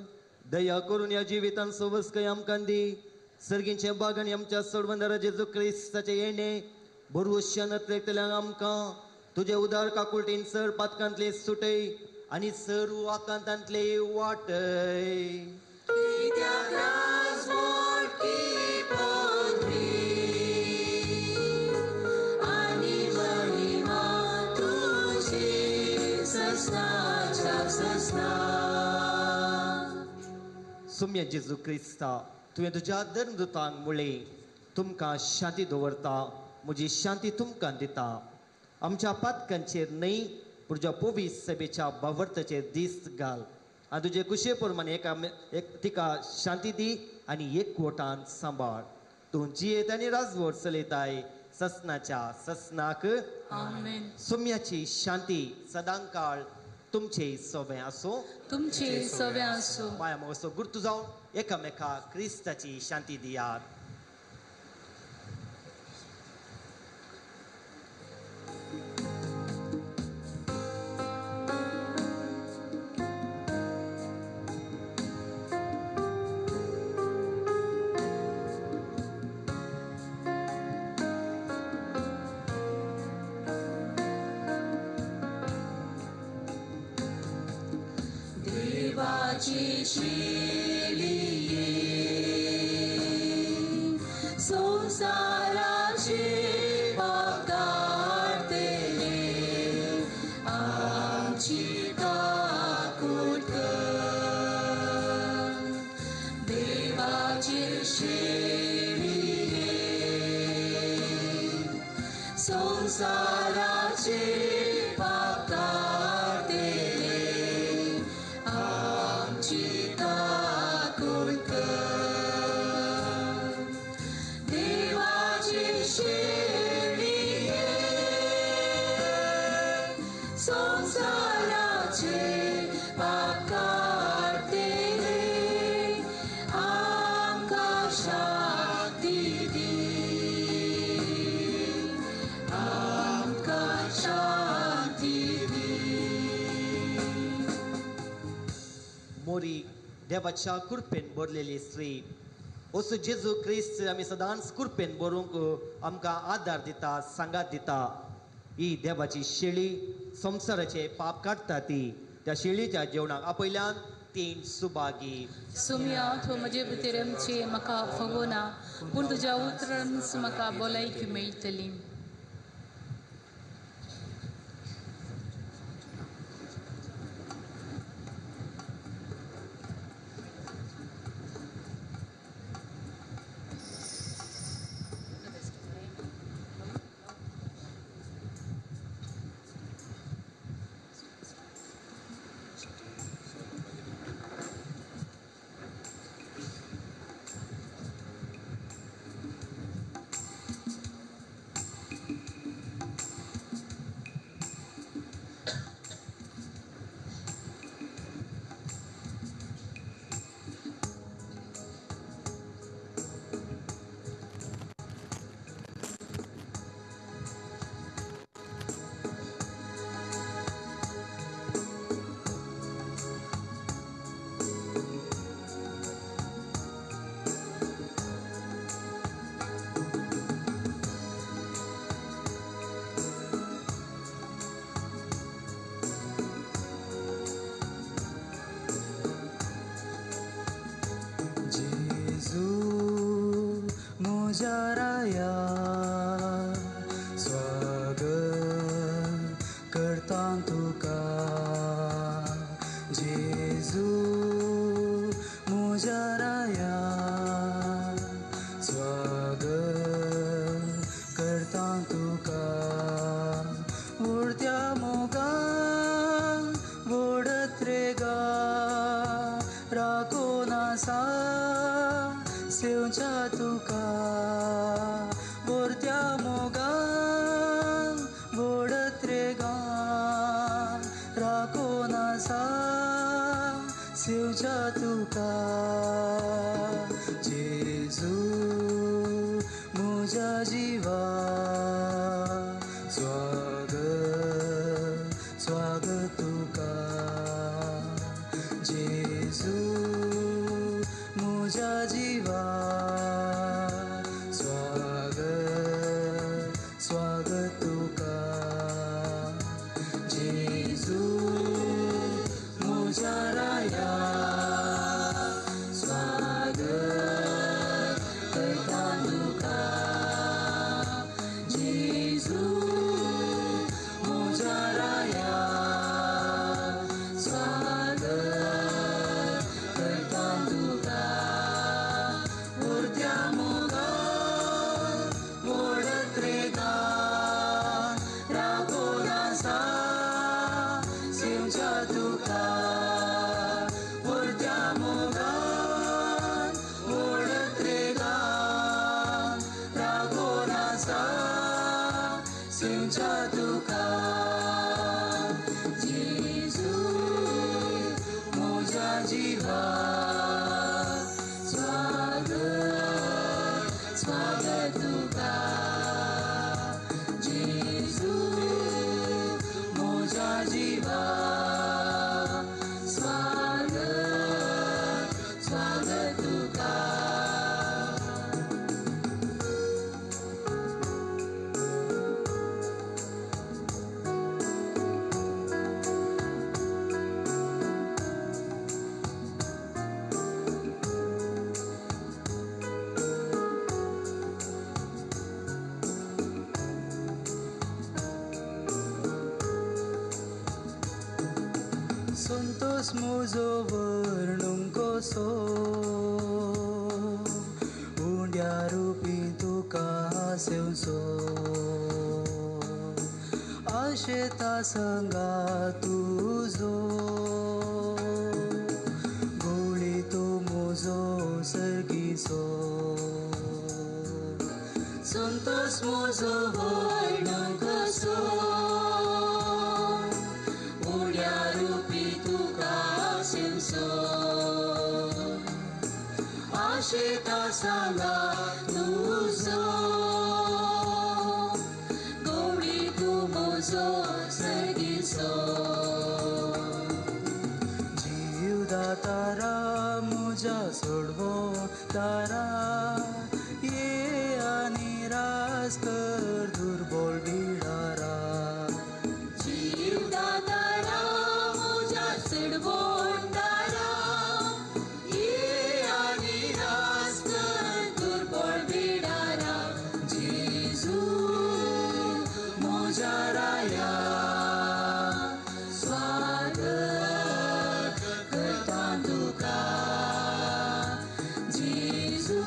दया करून या जिवितान सवस्कय आमकां दी. सर्गींचे बागांनी आमच्या सोडवंदरा जेजू क्रिस्ताचे येणे भरवशान एकल्याक आमकां तुजे उदार काकुळटीन सर पातकांतले सुटय आनी सर वाकांतांतले वाटय. कित्याक राजवटी पदवी आनी महिमा तुजी ससनाच्या ससना. सुम्य जेजू क्रिस्ता तुवें तुज्या धर्मदुतांक म्हणलें तुमकां शांती दवरता, म्हजी शांती तुमकां दिता. आमच्या पातकांचेर न्हय पूण तुज्या पवित्र सभेच्या बावर्ताचेर दीस घाल आनी तुजे कुशे प्रमाणे तिका शांती दी आनी एकवटान सांबाळ. तूं जियेत आनी राजवट चलयताय ससनाच्या ससनाक. आमेन. सुम्याची शांती सदांकाळ तुमचे सोबे आसूं. तुमचे सोबे आसूं. माया मोगसो गुर्तू जावन एकामेकाक क्रिस्ताची शांती दियात. देवाची शिलिये संसाराचे पाप काढतेले, आमची काकूट कर. देवाची शिलिये संसाराचे पाप काढतेले, आमची काकूट कर. देवाची शिलिये संसाराचे पाप काढतेले, आमकां शांती दी, आमकां शांती दी. मोरी देवाच्या कृपेन भरलेली स्त्री असो जेजू क्रिस्त आमी सदांच कृपेन भरूंक आमकां आदार दिता, सांगात दिता. ही देवाची शेळी संवसाराचे पाप काडटा ती. त्या शेळीच्या जेवणाक आपयल्यान तीन सुभागी. सुम्या तूं म्हजे भितर आमचे म्हाका फगोना, पूण तुज्या उतरांच म्हाका भलायकी मेळटली. जेजू म्हज्या राया स्वागत करता तुका उडत्या मोगान वडत रेगा राखून आसा सेवच्या तुका वरत्या मोगान वडत रेगा राखून आसा सेवच्या तुका जेजू म्हज्या जिवा स्वागत स्वागत तुका जेजू म्हज्या जिवा स्वागत स्वागत तुका जेजू म्हज्या राया स्वागत करता तुका जेजू म्हज्या राया स्वागत करता तुका उरत्या मोगान वडत रेगा राखून आसा सेवच्या तुका उरत्या मोगान वडत रेगा राखून आसा सेवच्या तुका जेजू म्हज्या जिवा स्वागत स्वागत तुका जेजू म्हज्या जिवा स्वागत स्वागत तुका संतोष म्हजो वर्णूंक कसो उंड्या रुपी तुका सेवचो आशेता संगा तुजो गोळी तो म्हजो सर्गीचो संतोष म्हजो वर्णूंक कसो उड्या रुपी तुका सेवचो आशेता सांगा तुजो गोडी तू म्हजो सर्गीचो जीव दातारा म्हज्या सोडवो तारा ये आनी रास कर दुर्बळ बिडारा जीव दातारा म्हज्या चडवण दारा ये आनी रास कर दुर्बळ बिडारा जेजू म्हज्या राया स्वागत करता तुका जेजू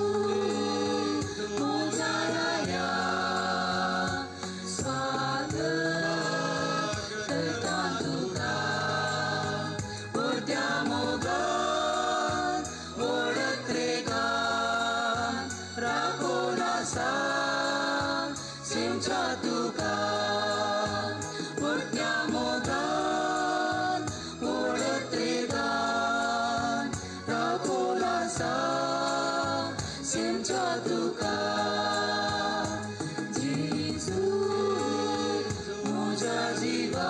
म्हज्या राया स्वागत करता तुका उरत्या मोगान वडत रेगान राखून आसा सेवच्या तुका उरत्या मोगान वडत रेगान राखून आसा सेवच्या तुका जेजू म्हज्या जिवा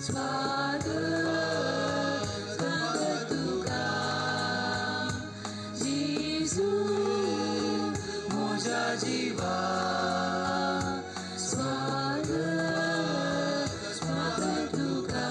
स्वागत स्वागत तुका जेजू म्हज्या जिवा स्वागत स्वागत तुका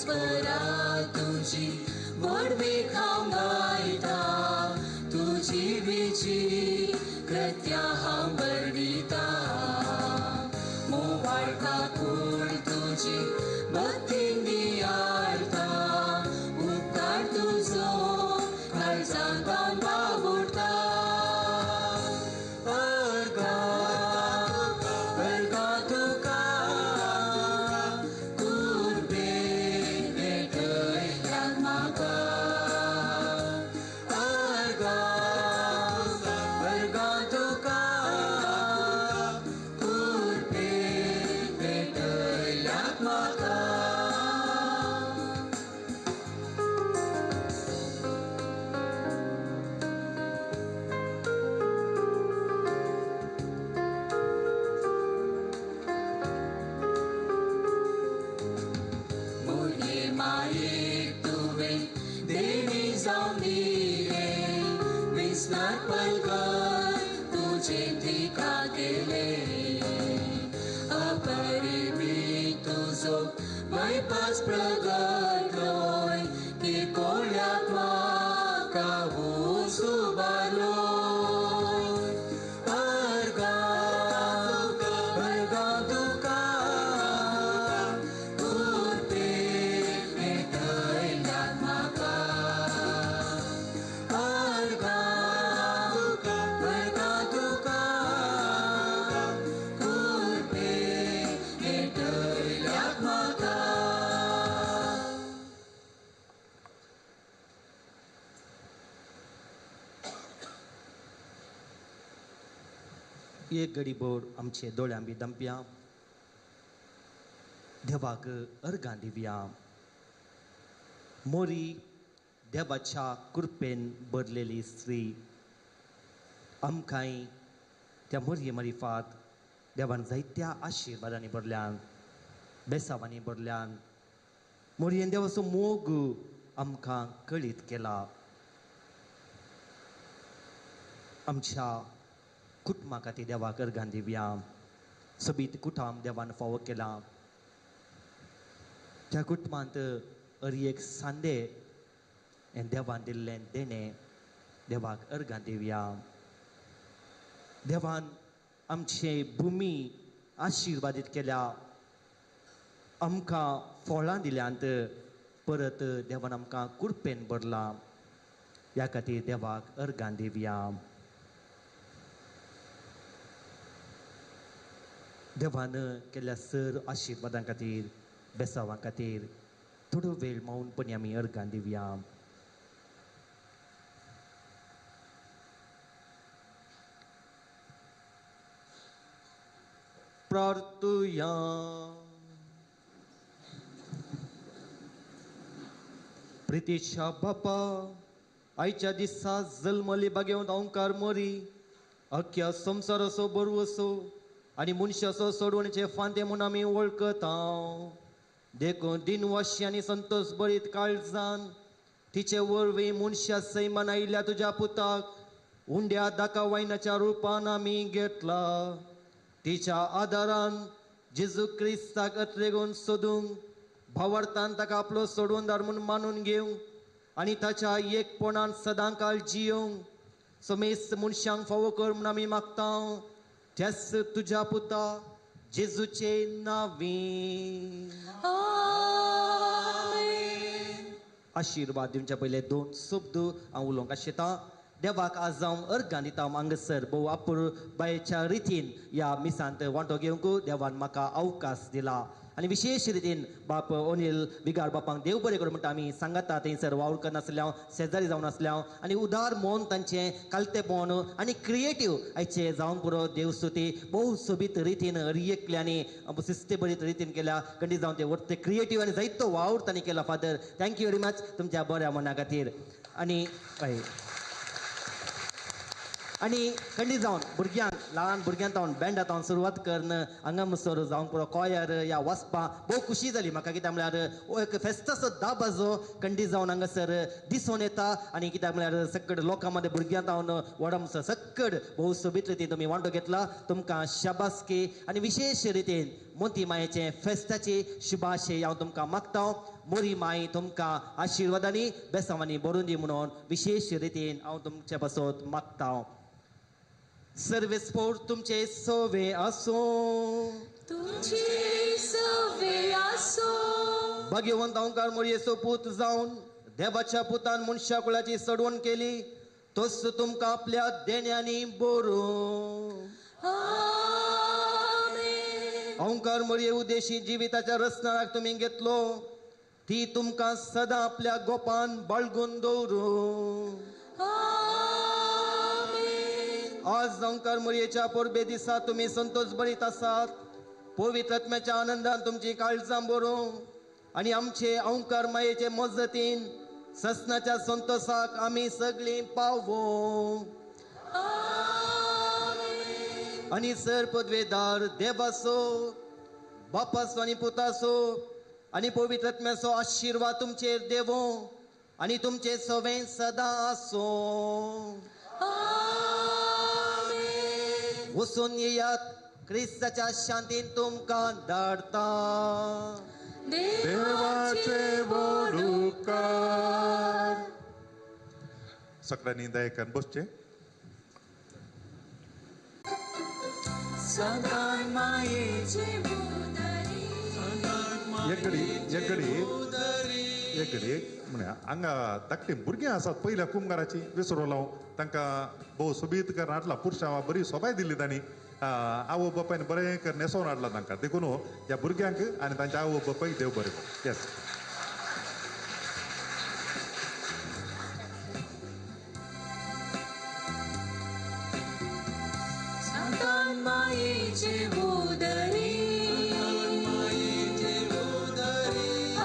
परस्परा तुझी वडवे खाऊन गायता तुझी विची कृत्या हांव वर्णिता मोवाळका कुळ तुझी भक्ती नियाळता उपकार तुझो काळजांत बाबुरता Pas pragadloy ki kolyak makahusu baloy arga duka kurpe etay lat maka arga duka kurpe etay lat maka एक गडीभर आमचे दोळ्यां बी दंप्या देवाक अर्गां दिवया मोरी देवाच्या कृपेन भरलेली स्त्री आमकांय त्या मोरये मरिफात देवान जायत्या आशिर्वादांनी भरल्यान बेसावांनी भरल्यान मोरयेन देवाचो मोग आमकां कळीत केला आमच्या कुटुंबा खातीर देवाक अर्गां दिवया सोबीत कुटुंब देवान फावो केला त्या कुटुंबांत एक सांदे हें देवान दिल्लें देणें देवाक अर्गां दिवया देवान आमचे भुमी आशिर्वादीत केल्या आमकां फळां दिल्यांत परत देवान आमकां कृपेन भरला ह्या खातीर देवाक अर्गां दिवया देवान केल्ल्या सर आशिर्वादां खातीर बेसावां खातीर थोडो वेळ मौनपणी आमी अर्गां दिवया प्रार्थुया प्रितीच्या बापा आयच्या दिसा जल्मली बागेवंत ओंकार मोरी अख्ख्या संवसाराचो बरवसो आनी मनशाचो सोडवणेचे फांते म्हूण आमी वळखता देखून दिनवाशी आनी संतोश बरीत काळजान तिचे वरवीं मनशा सैमान आयिल्ल्या तुज्या पुताक उंड्या दाका वायनाच्या रुपान आमी घेतला तिच्या आदारान जेजू क्रिस्ताक अत्रेगून सोदूंक भावार्थान ताका आपलो सोडवणदार म्हूण मानून घेवंक आनी ताच्या एकपणान सदां काळ जियोंक समेस्त मनशांक फावो कर म्हूण आमी मागता त्याच तुझ्या पुता जेजूचे नावी आशीर्वाद दिवच्या पयले दोन शब्द हांव उलोवंक आशेता देवाक आज हांव अर्गां दिता हांगासर भोव आपुर बायेच्या रितीन ह्या मिसांत वांटो घेवंक देवान म्हाका अवकाश दिला आनी विशेष रितीन बाप अनिल विगार बापांक देव बरें करूं म्हणटा आमी सांगाता थंयसर वावर करनासल्यां शेजारी जावन आसल्यां आनी उदार मोन तांचें कालतेपण आनी क्रिएटीव आयचे जावन पुरो देवस्तुती भोव सोबीत रितीन रियेकल्यांनी शिस्तेबरीत रितीन केल्या खंडी जावन ते वर्ते क्रिएटीव आनी जायतो वावर तांणी केला फादर थँक्यू व्हेरी मच तुमच्या बऱ्या मना खातीर आनी हय आनी खंडी जावन भुरग्यांक ल्हान भुरग्यांक तावन बँडा तावन सुरवात करन हांगा मुसोर जावन पुरो कॉयर या वचपा भोव खुशी जाली म्हाका कित्याक म्हळ्यार एक फेस्ताचो दाबाजो खंडी जावन हांगासर दिसून येता आनी कित्याक म्हळ्यार सक्कड लोकां मदें भुरग्यां तावन व्हडा सकड भोव सोबीत रितीन तुमी वांटो घेतला तुमकां शाबासकी आनी विशेश रितीन मोती मायेचे फेस्ताची शुभाशय हांव तुमकां मागता. मोरी माई तुमकां आशिर्वादांनी बेसांवांनी भरून दी म्हणून विशेष रितीन हांव तुमचे पासत मागता. सर्वेस्पोर तुमचे सोवे आसो. तुमची सवे आसो. भाग्यवंत ओंकार मोरयेचो पूत जावन देवाच्या पुतान मनशा कुळाची सडवण केली. तोच तुमकां आपल्या देण्यांनी बरो. ओंकार मोरये उद्देशी जिविताच्या रसनाराक तुमी घेतलो. ती तुमकां सदां आपल्या गोपान बाळगून दवरो. आज ओंकार मोरयेच्या परबे दिसा तुमी संतोष भरीत आसात. पवित्र आत्म्याच्या आनंदान तुमची काळजां बरो आनी आमचे ओंकार मायेचे मजतीन ससनाच्या संतोषाक आमी सगळीं पावो. आनी सर पदवेदार देवाचो बापाचो आनी पुताचो आनी पवित्र आत्म्याचो आशिर्वाद तुमचेर देवो आनी तुमचे सवें सदां आसो. वचून येयात. क्रिस्ताच्या शांतीन तुमकां धाडटा. देवाचे बोडूकार. सगळ्यांनी दयेकान बसचे. सदां मायेचे एक घडी म्हणे हांगा धाकटी भुरगीं आसात पयल्या कुंभाराची विसरो लाव तांकां भोव सोबीत कर हाडला. पुरुशां बरी सोबाय दिल्ली तांणी. आवय बापायन बरें कर न्हेसोवन हाडला तांकां. देखून ह्या भुरग्यांक आनी तांच्या आवय बापायक देव बरें कर. येस. सदां मायेचे उदरी.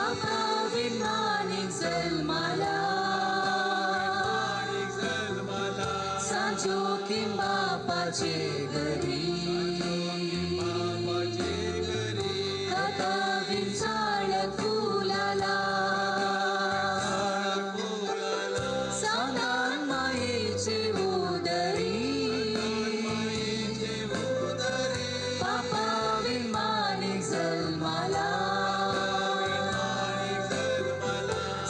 अभाविमानीक जल्माला. सांजोकीम बापाचे घरी. कथावीन झाड फुलाला. सदां मायेचे उदरी. अभाविमानीक जल्माला.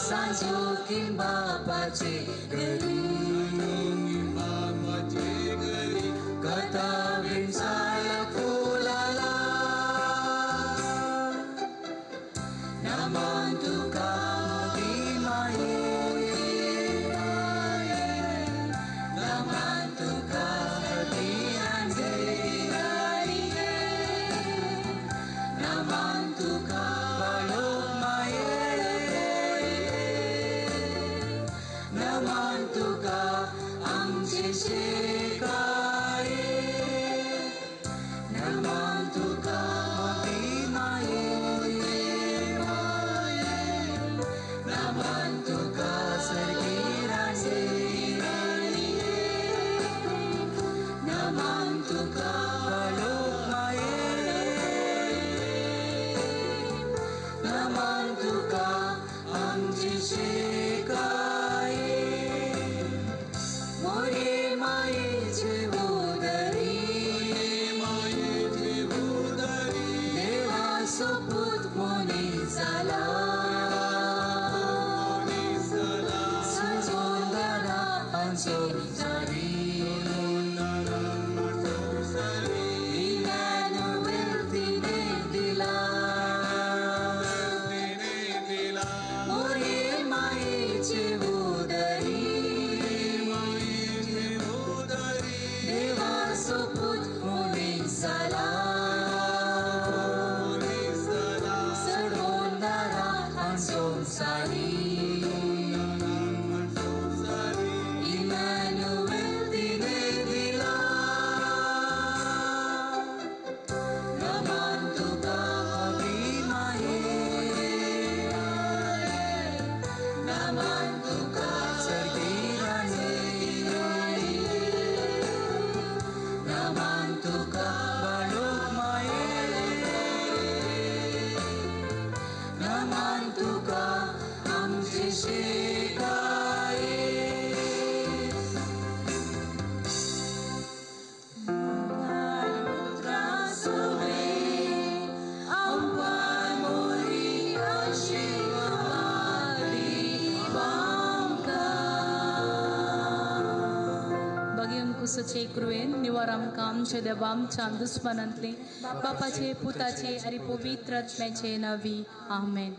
सांजोकीम बापाचे घरी. कथावीन झाड फुलाला. नमन तुका माये. नमन तुका नमन तुका बाळोक माये. नमन तुका आमचे शेकाये. नमन तुका माये. नमन तुका सर्गीराचे. नमन तुका बाळोक माये. नमन तुका आमचे शेकाये. मोरे मायेचे उदरी. देवाचो पूत मोनी जाला. सजोंदारा आमचो विचारी. इमॅन्युएल तिने दिला. मोरे मायेचे उदरी. देवाचो पूत मोनी जाला. सडोंदारा आमचो विचारी. इमॅन्युएल उसचे कृवेन निवार आमकां आमच्या देवा आमच्या दुस्मनांतले बापाचे पुताचे आनी पवित्र आत्म्याचे नावी आमेन.